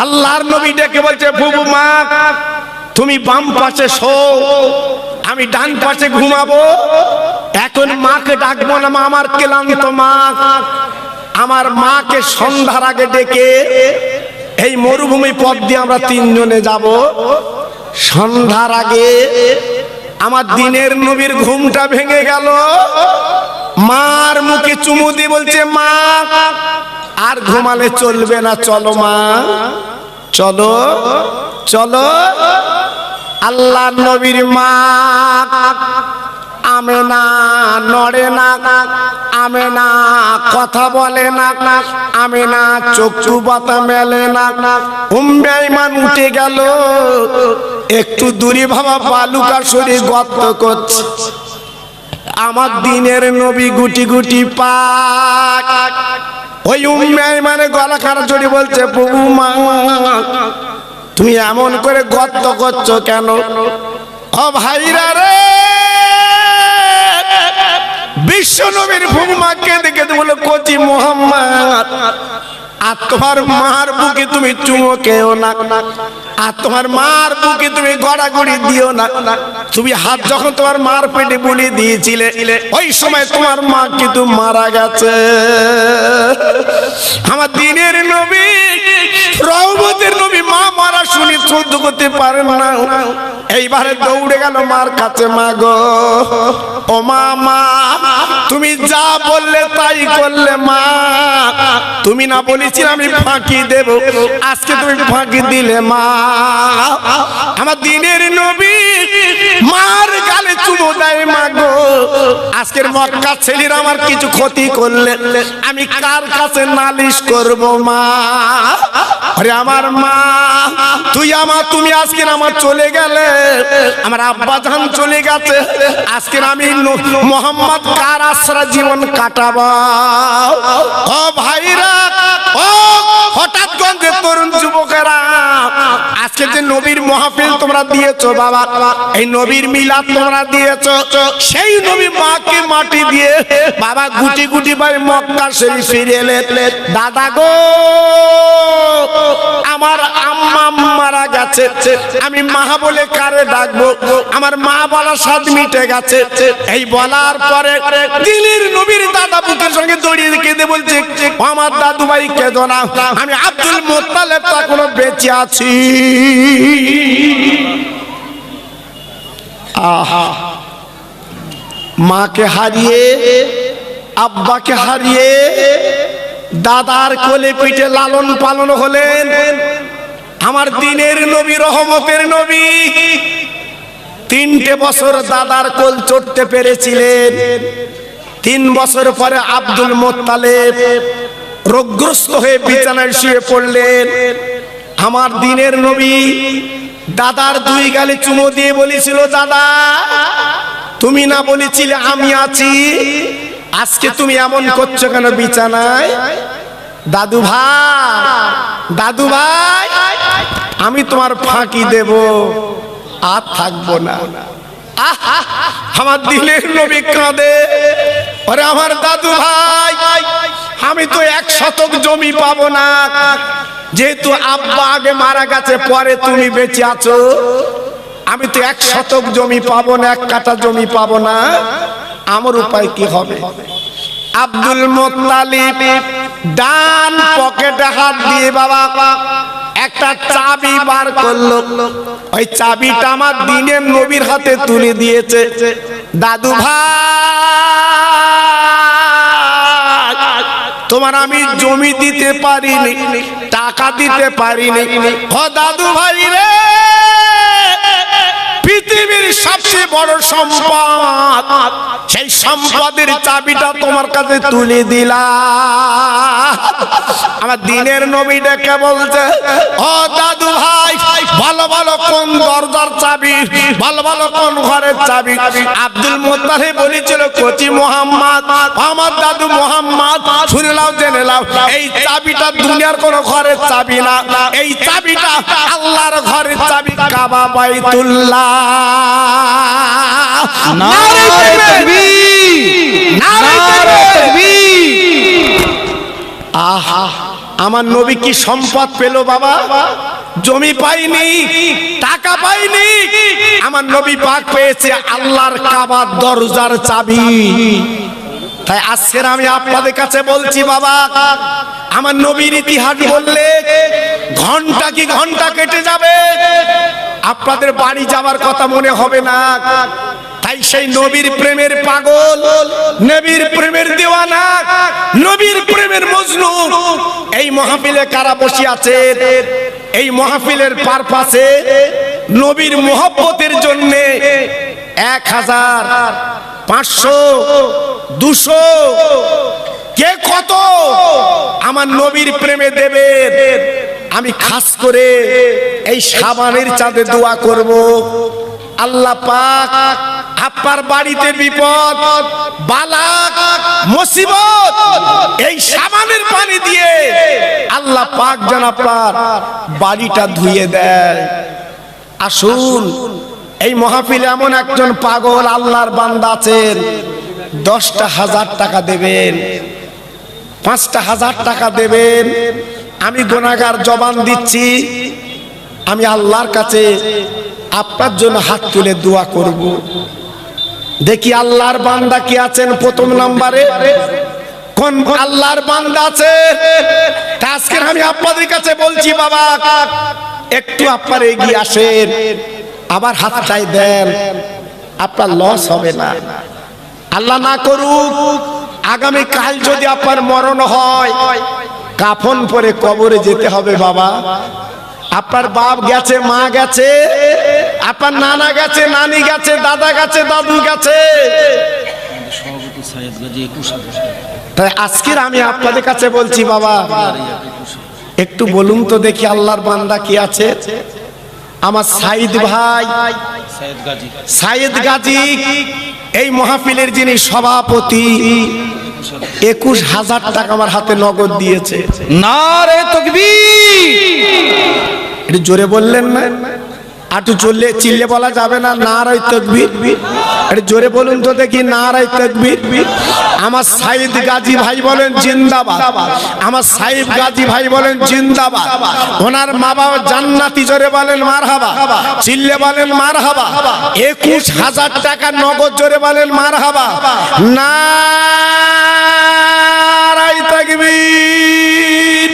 আল্লাহর নবী ডেকে বলছে, বুবু মা, তুমি বাম পাশে শো, আমি ডান পাশে ঘুমাবো। এখন মাকে ডাকবো না, মা আমার ক্লান্ত মা। আমার মাকে সন্ধ্যার আগে ডেকে এই মরুভূমি পথ দিয়ে আমরা তিনজনে যাব। সন্ধ্যার আগে আমার দিনের নবীর ঘুমটা ভেঙে গেল। মার মুখে চুমু দিয়ে বলছে, মা আর ঘুমালে চলবে না, চলো মা, চলো চলো। আল্লাহ নবীর মা আমেনা নড়ে না, আমেনা কথা বলে না, আমেনা চক্ষু পাতা মেলে না। উম্মে আইমান উঠে গেল, একটু দূরে বাবা বালুকা শরীর গর্ত করছে। আমার দিনের নবী গুটি গুটি পাক, ওই উম্মে আইমানের গলা খানা জড়িয়ে বলছে, প্রভু মা, তুমি এমন করে গর্ত করছো কেন? ও ভাইরা রে, বিশ্ব নবীর ভূমাকে দেখে বলে, কচি মোহাম্মদ, আর তোমার মার বুকে তুমি চুমো খেও না, আর তোমার মার বুকে তুমি গড়াগড়ি দিও না। তুমি হাত যখন তোমার মার পেটে বুলিয়ে দিয়েছিলে, ওই সময় তোমার মা কিন্তু মারা গেছে। আমার দিনের নবী, রহমতের নবী মা মারা শুনি সহ্য করতে পারেন না। এইবারে দৌড়ে গেল মার কাছে, মা গো, ও মা, মা তুমি যা বললে তাই করলে। মা, তুমি না বলেছিলে আমি ফাঁকি দেব, আজকে তুমি ফাঁকি দিলে। মা, আমার দিনের নবী মার গালে চুমো দেয়, মা গো, আজকের মক্কা ছেলেরা আমার কিছু ক্ষতি করলে আমি কার কাছে নালিশ করব? মা, আরে আমার মা, তুমি আজকে আমার চলে গেলে, আমার আব্বা জান চলে গেছে, আজকে আমি মোহাম্মদ কার আশ্রয় জীবন কাটাবো? ও ভাইরা, ও হঠাৎ গঞ্জে তরুণ যুবকেরা, আজকে যে নবীর মাহফিল তোমরা দিয়েছো বাবা, এই নবীর মিলাদ তোমরা দিয়েছো, সেই নবী মাকে মাটি দিয়ে বাবা গুটি গুটি ভাই মক্কা শরীফ ফিরে এলেন। দাদা গো, আমার আম্মা মারা গেছে, আমি মা বলে কারে ডাকবো? আমার মা বলা স্বাদ মিটে গেছে। এই বলার পরে দিলের নবীর দাদা বুকের সঙ্গে দড়িয়ে কেঁদে বলছে, আমার দাদু ভাই কেঁদো না, আমি আব্দুল মুত্তালিব এখনো বেঁচে আছি। আহা, মাকে হারিয়ে, আব্বাকে হারিয়ে, দাদার কোলে পিঠে লালন পালন হলেন আমার দিনের নবী, রহমতের নবী। 3টে বছর দাদার কোল চড়তে পেরেছিলেন। 3 বছর পরে আব্দুল মুত্তালিব রোগগ্রস্ত হয়ে বিছানায় শুয়ে পড়লেন। আমার দিনের নবী দাদার 2 গালে চুমো দিয়ে বলেছিল, দাদা তুমি না বলেছিলে আমি আছি, আজকে তুমি এমন করছো কেন বিছানায়? দাদু ভাই, দাদু ভাই, আমি তোমার ফাঁকি দেব, আর থাকবো না। আমার দিনের নবী কাঁদে, আরে আমার দাদু ভাই, আমি তো 1 শতক জমি পাবো না, যেহেতু আব্বা আগে মারা গেছে, পরে তুমি বেঁচে আছো, আমি তো 1 শতক জমি পাবো না, 1 কাঠা জমি পাবো না, আমার উপায় কি হবে? আব্দুল মুত্তালিব ডান পকেটে হাত দিয়ে বাবা একটা চাবি বার করলো, ওই চাবিটা আমার দিনের নবীর হাতে তুলে দিয়েছে। দাদু ভাই, তোমার আমি জমি দিতে পারিনি, টাকা দিতে পারিনি, ও দাদু ভাই রে, পৃথিবীর সবচেয়ে বড় সম্পদ, সেই সম্পদের চাবিটা তোমার কাছে তুলে দিলাম। আমার দিনের নবী ডেকে বলছে, ও দাদু ভাই, ভালো ভালো কোন দরজার চাবি, ভালো ভালো কোন ঘরের চাবি? আব্দুল মুত্তালিব বলেছিল, কচি মুহাম্মদ, আমার দাদু মুহাম্মদ, শুনে নাও, জেনে নাও, এই চাবিটা দুনিয়ার কোন ঘরের চাবি না, এই চাবিটা আল্লাহর ঘরের চাবি, কাবা বাইতুল্লাহ। নারে তাকবীর, নারে তাকবীর। আহা, আমার নবী কি সম্পদ পেল বাবা? জমি পাইনি, টাকা পাইনি, আমার নবী পাক পেয়েছে আল্লাহর কাবার দরজার চাবি। তাই আজকে আমি আপনাদের কাছে বলছি বাবা, আমার নবীর ইতিহাস বললে ঘন্টা কি ঘন্টা কেটে যাবে, আপনাদের বাড়ি যাওয়ার কথা মনে হবে না। তাই সেই নবীর প্রেমের পাগল, নবীর প্রেমের দিওয়ানা, নবীর প্রেমের মজনু এই মাহফিলে কারা বসে আছে? এই মাহফিলের পারপাসে নবীর মোহব্বতের জন্য 1000, 500, 200, কে কত আমার নবীর প্রেমে দেবে। আমি খাস করে এই শাবানের চাঁদে দোয়া করব, আল্লাহ পাক আপনার বাড়িতে বিপদ, বালা, মুসিবত এই শাবানের পানি দিয়ে আল্লাহ পাক যেন আপনার বাড়িটা ধুয়ে দেয়। আসুন, এই মাহফিলে এমন একজন পাগল আল্লাহর বান্দা আছেন, 10,000 টাকা দেবেন, 5,000 টাকা দেবেন। আমি গুনাহগার জবান দিচ্ছি, আমি আল্লাহর কাছে আপনার জন্য হাত তুলে দোয়া করব। দেখি আল্লাহর বান্দা কি আছেন প্রথম নম্বরে, কোন আল্লাহর বান্দা আছে? আজকে আমি আপনাদের কাছে বলছি বাবা, একটু আপনারা এগিয়ে আসেন, আবার হাতটাই দেন, আপনার লস হবে না। আল্লাহ না করুক আগামী কাল যদি আপনার মরণ হয়, কাফন পরে কবরে যেতে হবে বাবা। আপনার বাপ গেছে, মা গেছে, আপনার নানা গেছে, নানি গেছে, দাদা গেছে, দাদু গেছে। তাই আজকের আমি আপনাদের কাছে বলছি বাবা, একটু বলুন তো দেখি আল্লাহর বান্দা কি আছে? আমার সাইদ ভাই, সাইদ গাজী, এই মাহফিলের যিনি সভাপতি, 21,000 টাকা আমার হাতে নগদ দিয়েছে। নারে তাকবীর। একটু জোরে বললেন না? একটু চললে চিল্লে বলা যাবে না? নারায়ে তাকবীর, একটু জোরে বলুন তো দেখি, নারায়ে তাকবীর। আমার সাইদ গাজী ভাই বলেন জিন্দাবাদ, আমার সাইদ গাজী ভাই বলেন জিন্দাবাদ। ওনার মা বাবা জান্নাতি, জোরে বলেন মারহাবা, চিল্লে বলেন মারহাবা। 21,000 টাকা নগদ, জোরে বলেন মারহাবা। নারায়ে তাকবীর।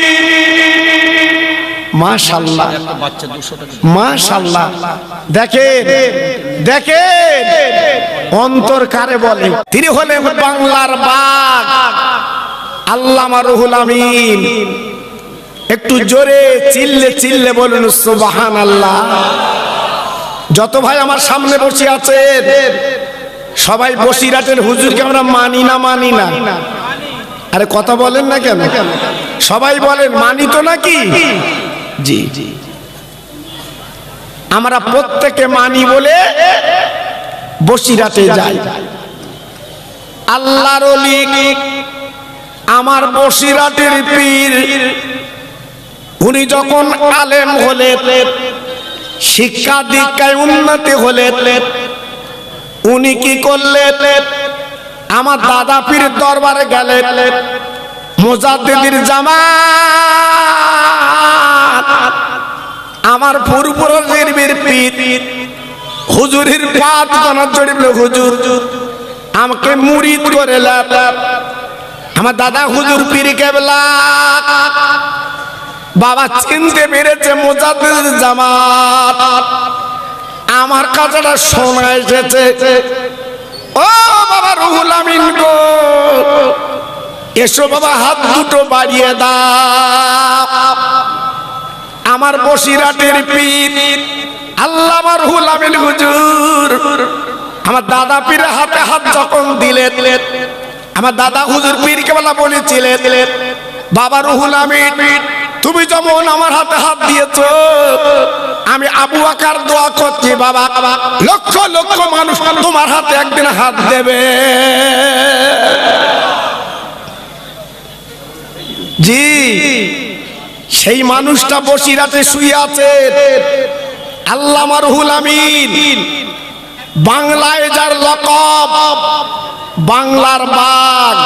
মাশাআল্লাহ, মাশাআল্লাহ। দেখেন দেখেন অন্তর কারে বলে। তিনি হলেন বাংলার বাঘ, আল্লামা রুহুল আমিন। একটু জোরে চিল্লে চিল্লে বলুন সুবহানাল্লাহ। যত ভাই আমার সামনে বসে আছেন সবাই বসিরহাটের হুজুরকে আমরা মানি না? মানি না? আরে কথা বলেন না কেন? সবাই বলেন মানি তো নাকি? জি, আমরা প্রত্যেকে মানি বলে বসিরহাটে যাই। আল্লাহর ওলি আমার বসিরহাটের পীর, উনি যখন আলেম হলেন, শিক্ষা দীক্ষায় উন্নতি হলেন, উনি কি করলেন? আমার দাদা পীরের দরবারে গেলেন। মুজাদ্দিদের জামাত আমার পূর্বপুরুষের পীর হুজুরের পাঁচ গণা জড়িল, হুজুর আমাকে মুরিদ করে লাভ। আমার দাদা হুজুর পীর কেবলা বাবা চিনতে পেরেছে মুজাদ্দিদের জামাত। আমার কাছেটা শোনা এসেছে, ও বাবা রুহুল আমিন গো, এসো বাবা, হাত দুটো বাড়িয়ে দাও। আমার বসিরহাটের পীর আল্লামা রুহুল আমিন হুজুর আমার দাদা পীরের হাতে হাত যখন দিলেন, আমার দাদা হুজুর পীর কেবলা বলেছিলেন, বাবা রুহুল আমিন, তুমি যেমন আমার হাতে হাত দিয়েছো, আমি আবু বকর দোয়া করছি বাবা, লক্ষ লক্ষ মানুষ তোমার হাতে একদিন হাত দেবে। জি, সেই মানুষটা বসিরহাটে শুয়ে আছে, আল্লামা রুহুল আমিন। বাংলায় যার লকব বাংলার বাঘ।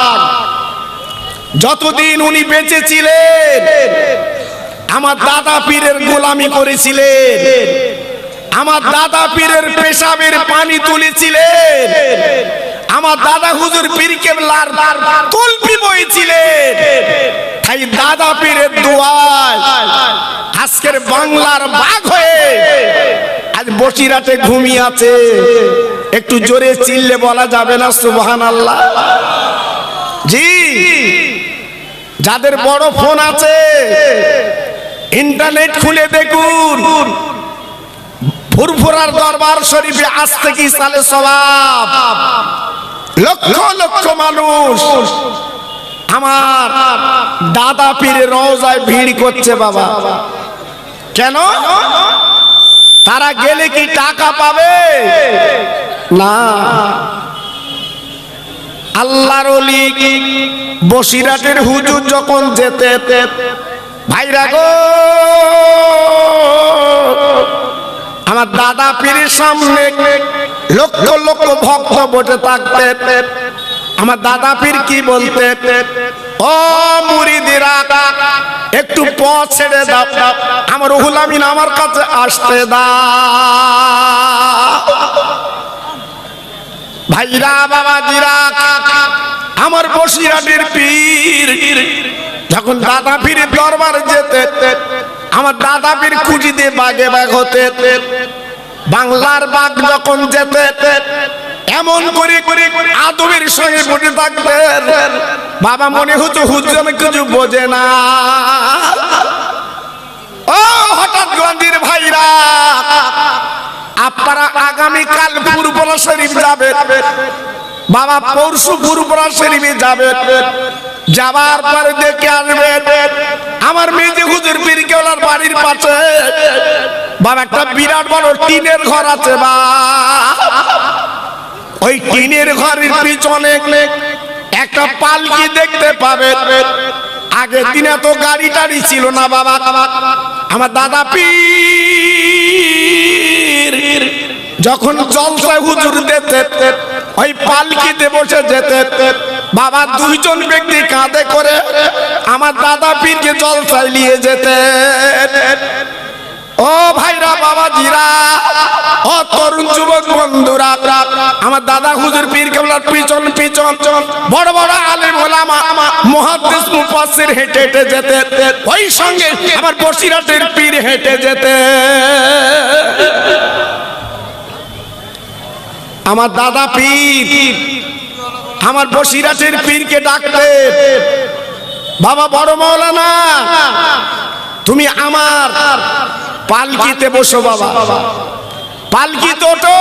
যতদিন উনি বেঁচে ছিলেন আমার দাদা পীরের গোলামি করেছিলেন, আমার দাদা পীরের পেশাবের পানি তুলেছিলেন, আমার দাদা হুজুর পীর কেবলার তলবি বইছিলেন। তাই দাদা পীরের দোয়ায় আজকের বাংলার বাঘ হয়ে আজ বসিরহাটে ঘুমিয়ে আছে। একটু জোরে চিল্লে বলা যাবে না সুবহানাল্লাহ? জি, যাদের বড় ফোন আছে ইন্টারনেট খুলে দেখুন, ফুরফুরার দরবার শরীফে আজ থেকে সালে সওয়াব, লক্ষ লক্ষ মানুষ আমার দাদা পীরের রওজায় ভিড় করছে বাবা। কেন? তারা গেলে কি টাকা পাবে? না। আল্লাহর ওলি বসিরহাটের হুজুর যখন যেতে, ভাইরা গো, আমার দাদা পীরের সামনে লক্ষ লক্ষ ভক্ত বসে থাকতে আমার দাদা পীর কি বলতে, ও মুরিদিরা একটু পথ ছেড়ে দাও, আমার রুহুল আমিন আমার কাছে আসতে দাও। ভাইরা বাবাজিরা, আমার বসিরহাটের পীর যখন দাদা পীরের দরবারে যেতে, আমার দাদা পীর খুঁজিতে বাগে বাগ হতে, বাংলার বাঘ যখন যেতে এমন করে আদবের সঙ্গে বসে থাকতেন, বাবা মনে হতো হুজুর কিছু বোঝে না। ও হঠাৎ গান্ধীর ভাইরা, আপনারা আগামীকাল ফুরফুরা শরীফ যাবেন, বাবা পরশু ফুরফুরা শরীফে যাবেন, যাবার পরে দেখে আসবেন আমার মেজে হুজুর পীর কেবলার বাড়ির পাশে বাবা একটা বিরাট বড় টিনের ঘর আছে। বা ওই টিনের ঘরের পিছনে একটা পালকি দেখতে পাবেন। আগের দিনে তো গাড়ি টাড়ি ছিল না বাবা, আমার দাদা পীর যখন জলসায় হুজুর দিতে ওই পালকিতে বসে যেতে বাবা দুইজন ব্যক্তি কাঁধে করে আমার দাদা পীরকে জলসায় নিয়ে যেতে। ও ভাইরা বাবাজিরা, ও তরুণ যুবক বন্ধুরা, আমার দাদা হুজুর পীর কেবলার পিছন পিছন বড় বড় আলেম ওলামা মুহাদ্দিস মুফাসসির হেঁটে হেঁটে যেতে, ওই সঙ্গে আমার বসিরহাটের পীর হেঁটে যেতে। আমার দাদা পীর আমার বসিরহাটের পীরকে ডাকতে, বাবা বড় মাওলানা তুমি আমার পালকিতে বসো, বাবা পালকিতে ওঠো।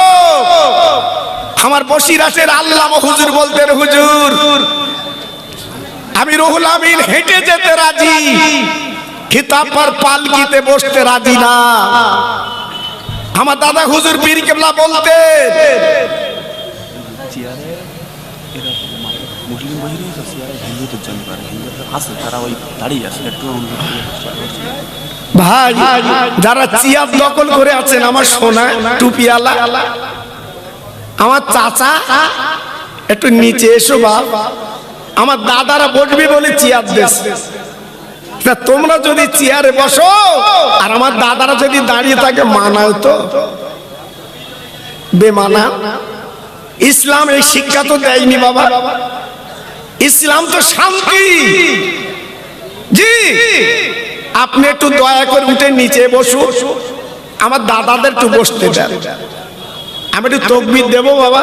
আমার বসিরহাটের আল্লামা হুজুর বলতেন, হুজুর আমি রুহুল আমিন হেঁটে যেতে রাজি, খিতাব পর পালকিতে বসতে রাজি না। আমার দাদা হুজুর পীর কেবলা বলতেন, মুসলিম বহিরে হিন্দুদের জন্য করে, হিন্দুরা আছে তারা ওই দাঁড়িয়ে আছে একটু ভাই যারা চেয়ার দখল করে আছেন আমার সোনা টুপিওয়ালা আমার চাচা একটু নিচে এসো বাপ, আমার দাদারা বসবে বলে চেয়ার দেশ। তোমরা যদি চেয়ারে বসো আর আমার দাদারা যদি দাঁড়িয়ে থাকে মানাও তো বেমানা। ইসলাম এই শিক্ষা তো দেয়নি বাবা, ইসলাম তো শান্তি। জি আপনি একটু দয়া করে উঠে নিচে বসু, আমার দাদাদের একটু বসতে দেন। আমি একটু তাকবীর দেবো বাবা,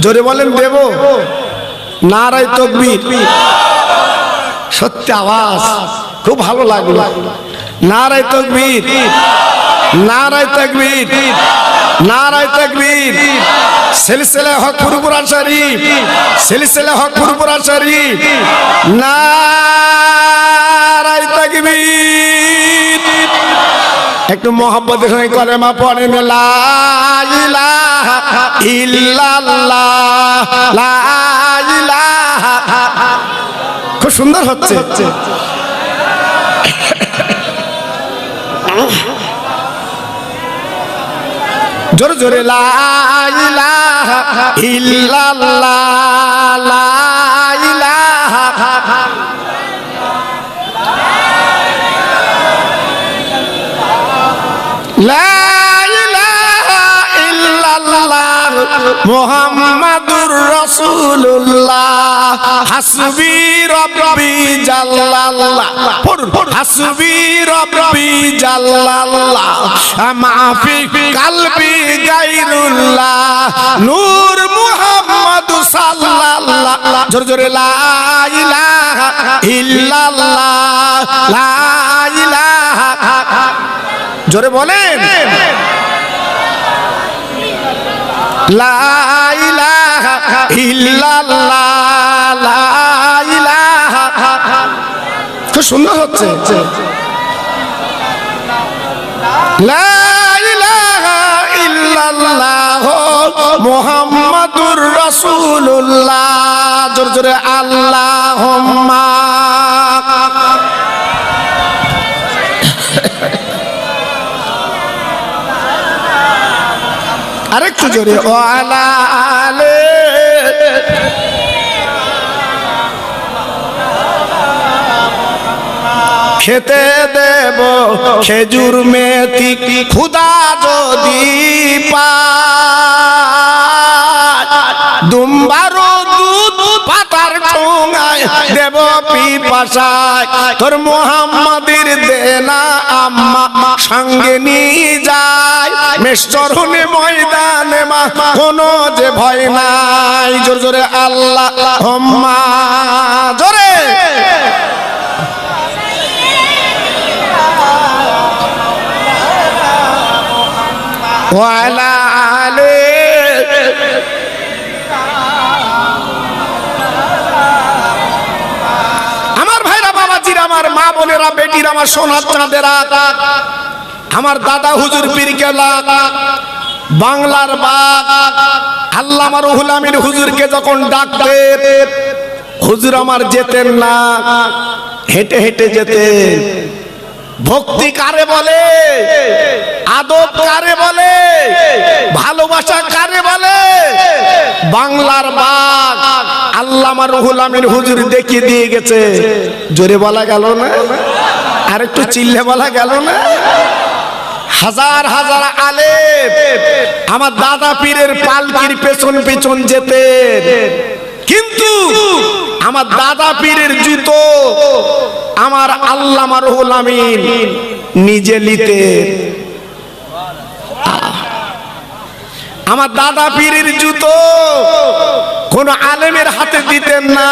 জোরে বলেন দেব? নারায়ে তাকবীর। সত্যি আওয়াজ খুব ভালো লাগলো। নারায়ে তাকবীর, নারায়ে তাকবীর, নারায়ে তাকবীর। সিলসিলা হক ফুরফুরা শরীফ, সিলসিলা হক ফুরফুরা শরীফ, নারায়ে তাকবীর। একটু মোহাম্মদের সঙ্গে কলেমা পড়েন, লা ইলাহা ইল্লাল্লাহ, লা ইলাহা। খুব সুন্দর হচ্ছে। জোরে জোরে লা ইলাহা ইল্লাল্লাহ, লা ইলাহা। লা ইলাহা ইল্লাল্লাহ মুহাম্মাদুর রাসূলুল্লাহ, হাসবি রাব্বি জাল্লাল্লাহ, হাসবি রাব্বি জাল্লাল্লাহ, মাফি কলবি গায়রুল্লাহ, নূর মুহাম্মদ সাল্লাল্লাহ। জোরে জোরে লা ইলাহা ইল্লাল্লাহ, লা ইলাহা। জোরে বলেন লা ইলাহা ইল্লাল্লাহ, লা ইলাহা। খুব সুন্দর হচ্ছে। লা ইলাহা ইল্লাল্লাহ মুহাম্মাদুর রাসূলুল্লাহ। জোরে জোরে আল্লাহুম্মা। আরেকটু জোরে ওয়ালা আলে। খেতে দেব খেজুর মেথি খুদা যদি পায়, দুম্বারো দুধ পাতার ঠোঙায় দেব পিপাসায়, তোর মুহাম্মাদের দেনা আম্মা সঙ্গে নিয়ে যায়, মেশচরণে ময়দানে মা কোনো যে ভয় নাই। জোরে জোরে আল্লাহুম্মা। জোরে ওয়ালা আলে। আমার ভাইরা বাবাজিরা, আমার মা বোনেরা, বেটিরা, আমার সোনার চাঁদেরা, আমার দাদা হুজুর পীর কেবলা বাংলার বাগ আল্লামা রুহুল আমিন হুজুরকে যখন ডাকতেন, হুজুর আমার যেতেন না, হেঁটে হেঁটে যেতেন। ভক্তি কারে বলে, আদব কারে বলে, ভালোবাসা কারে বলে? বাংলার বাগ আল্লামা রুহুল আমিন হুজুর দেখিয়ে দিয়ে গেছে। জোরে বলা গেল না? আর একটু চিল্লে বলা গেল না? হাজার হাজার আলেম আমার দাদা পীরের পালকির পেছন পেছন যেতেন, কিন্তু আমার দাদা পীরের জুতো আমার আল্লামা রুহুল আমিন নিজে নিতেন। আমার দাদা পীরের জুতো কোন আলেমের হাতে দিতেন না।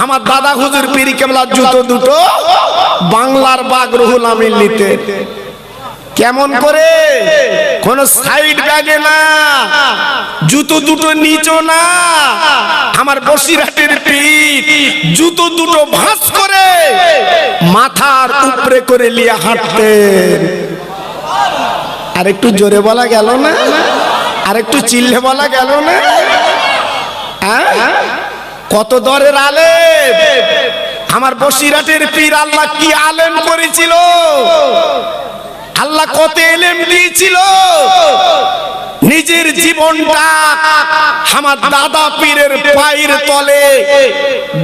আমার দাদা হুজুর পীর কেবলার জুতো দুটো বাংলার বাগ রুহুল আমিন নিতেন। কেমন করে? কোন সাইড ব্যাগে না, জুতো দুটো নিচো না, আমার বসিরহাটের পীর জুতো দুটো ভাঁজ করে মাথার উপরে করে নিয়ে হাঁটতেন। আর একটু জোরে বলা গেল না? আর একটু চিল্লে বলা গেল না? কত দরের আলেম আমার বসিরহাটের পীর। আল্লাহ কি আলেম করেছিল, আল্লাহ কত এলেম দিয়েছিল। নিজের জীবনটা আমার দাদা পীরের পায়ের তলে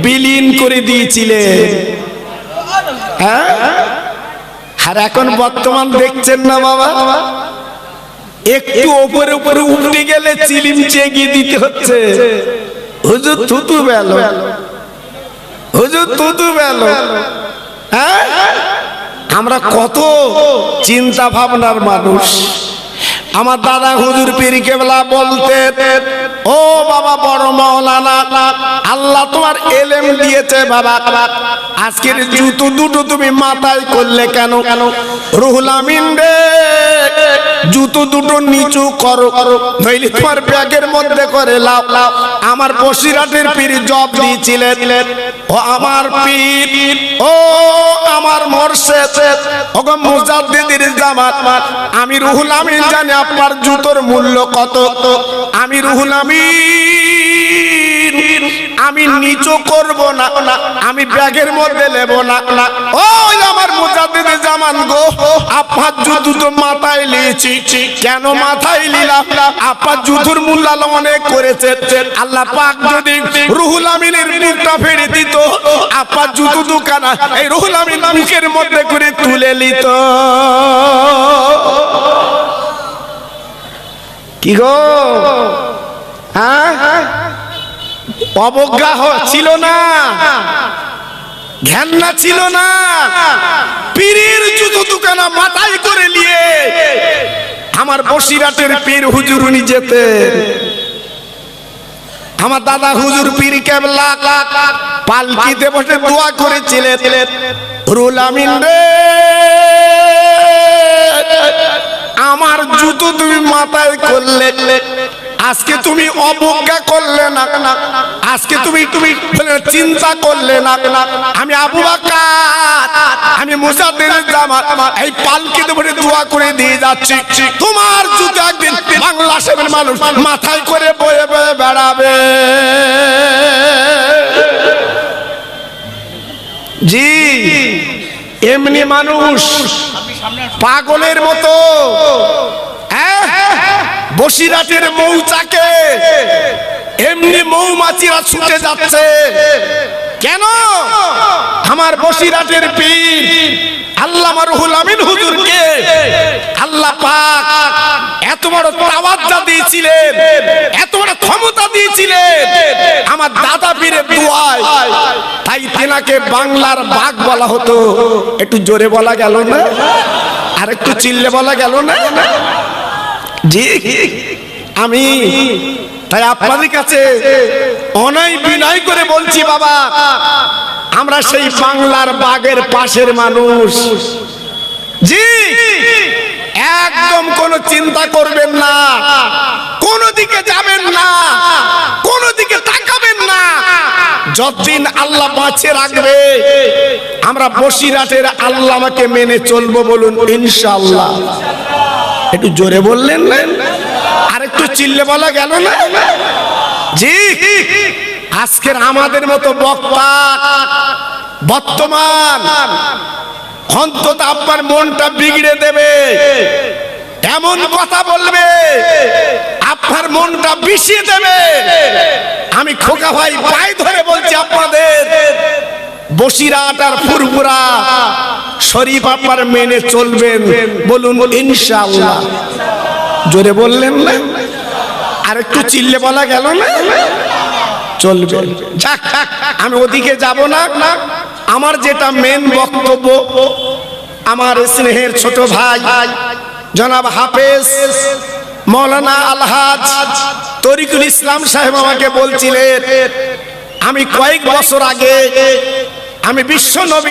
বিলীন করে দিয়েছিলেন। আর এখন বর্তমান দেখছেন না বাবা, একটু উপরে উপরে উঠে গেলে চিলিম চেগিয়ে দিতে হচ্ছে। হুজুর থুতু বেল, হুজুর থুতু বেল। আমরা কত চিন্তা ভাবনার মানুষ। আমার দাদা হুজুর পীর কেবলা বলতেন, ও বাবা বড় মাওলানা, আল্লাহ তোমার এলেম দিয়েছে বাবা, আজকের জুতো দুটো তুমি মাথায় করলে কেন? রুহুল আমিন রে, জুতো দুটো নিচু করো, নইলে তোমার ব্যাগের মধ্যে করে লাও। আমার বসিরহাটের পীর জব দিয়েছিলেন, ও আমার পীর, ও আমার মুর্শিদ, ও গো মুজাদ্দিদের জামাত, আমি রুহুল আমিন জানি আপনার জুতোর মূল্য কত। আমি রুহুল আমিন আমি নিচু করব না, আমি ব্যাগের মধ্যে নেব না। ওই আমার মুজাদ্দিদের জামান গো, আপনার জুতো তো মাথায় নিয়েছি। কেন মাথায় নিলাম? আপনার জুতোর মূল্য অনেক করেছে। আল্লাহ পাক যদি রুহুল আমিনের মুখটা ফেড়ে দিত, আপনার জুতো দোকানা এই রুহুল আমিন মুখের মধ্যে করে তুলে নিত। কি গো, অবজ্ঞা ছিল না, ঘেন্না ছিল না। পীরের জুতো দোকানা মাথায় করে নিয়ে আমার বসিরহাটের পীর হুজুর উনি যেতেন। আমার দাদা হুজুর পীর কেবলা পালকিতে বসে দোয়া করেছিলেন, রুহুল আমিন রে, আমার জুতো তুমি মাথায় করলে, আজকে তুমি অবজ্ঞা করলে না, আজকে তুমি চিন্তা করলে না। আমি আবু বকর, আমি মুজাদ্দিদের জামাত, এই পালকিতে বসে দোয়া করে দিয়ে যাচ্ছি, তোমার জুতো একদিন বাংলাদেশের মানুষ মাথায় করে বয়ে বয়ে বেড়াবে। জি, এমনি মানুষ পাগলের মতো বসিরহাটের মৌচাকে এমনি মৌমাছিরা ছুটে যাচ্ছে। কেন? আমার বসিরহাটের পীর আল্লামা রুহুল আমিন হুজুরকে আল্লাহ পাক এত বড় তাওয়াজ্জু দিয়েছিলেন, এত বড় ক্ষমতা দিয়েছিলেন আমার দাদা পীরের দোয়ায়, তাই তেনাকে বাংলার বাঘ বলা হতো। একটু জোরে বলা গেল না? আর একটু চিল্লে বলা গেল না? জি, আমি তাই আপনাদের কাছে অনয় বিনয় করে বলছি বাবা, আমরা সেই বাংলার বাগের পাশের মানুষ। জি, একদম কোনো চিন্তা করবেন না, কোন দিকে যাবেন না, কোন দিকে তাকাবেন না। যতদিন আল্লাহ বাঁচিয়ে রাখবে আমরা বসিরহাটের আল্লামাকে মেনে চলবো, বলুন ইনশাআল্লাহ। একটু জোরে বললেন না? আর একটু চিল্লে বলা গেল না? জি, আজকের আমাদের মতো বক্তা বর্তমান অন্তত আপনার মনটা বিগড়ে দেবে, এমন কথা বলবে আপনার মনটা বিষিয়ে দেবে। আমি খোকা ভাই পায়ে ধরে বলছি আপনাদের, বসিরহাট আর ফুরফুরা শরীফ আপনার মেনে চলবেন, বলুন ইনশাআল্লাহ। জোরে বললেন না? আর একটু চিল্লে বলা গেল না? চলবে। যাক, আমি ওদিকে যাব না। আমার যেটা মেন বক্তব্য, আমার স্নেহের ছোট ভাই জনাব হাফেজ মৌলানা আলহাজ তরিকুল ইসলাম সাহেব আমাকে বলছিলেন, আমি কয়েক বছর আগে আমি বিশ্ব নবী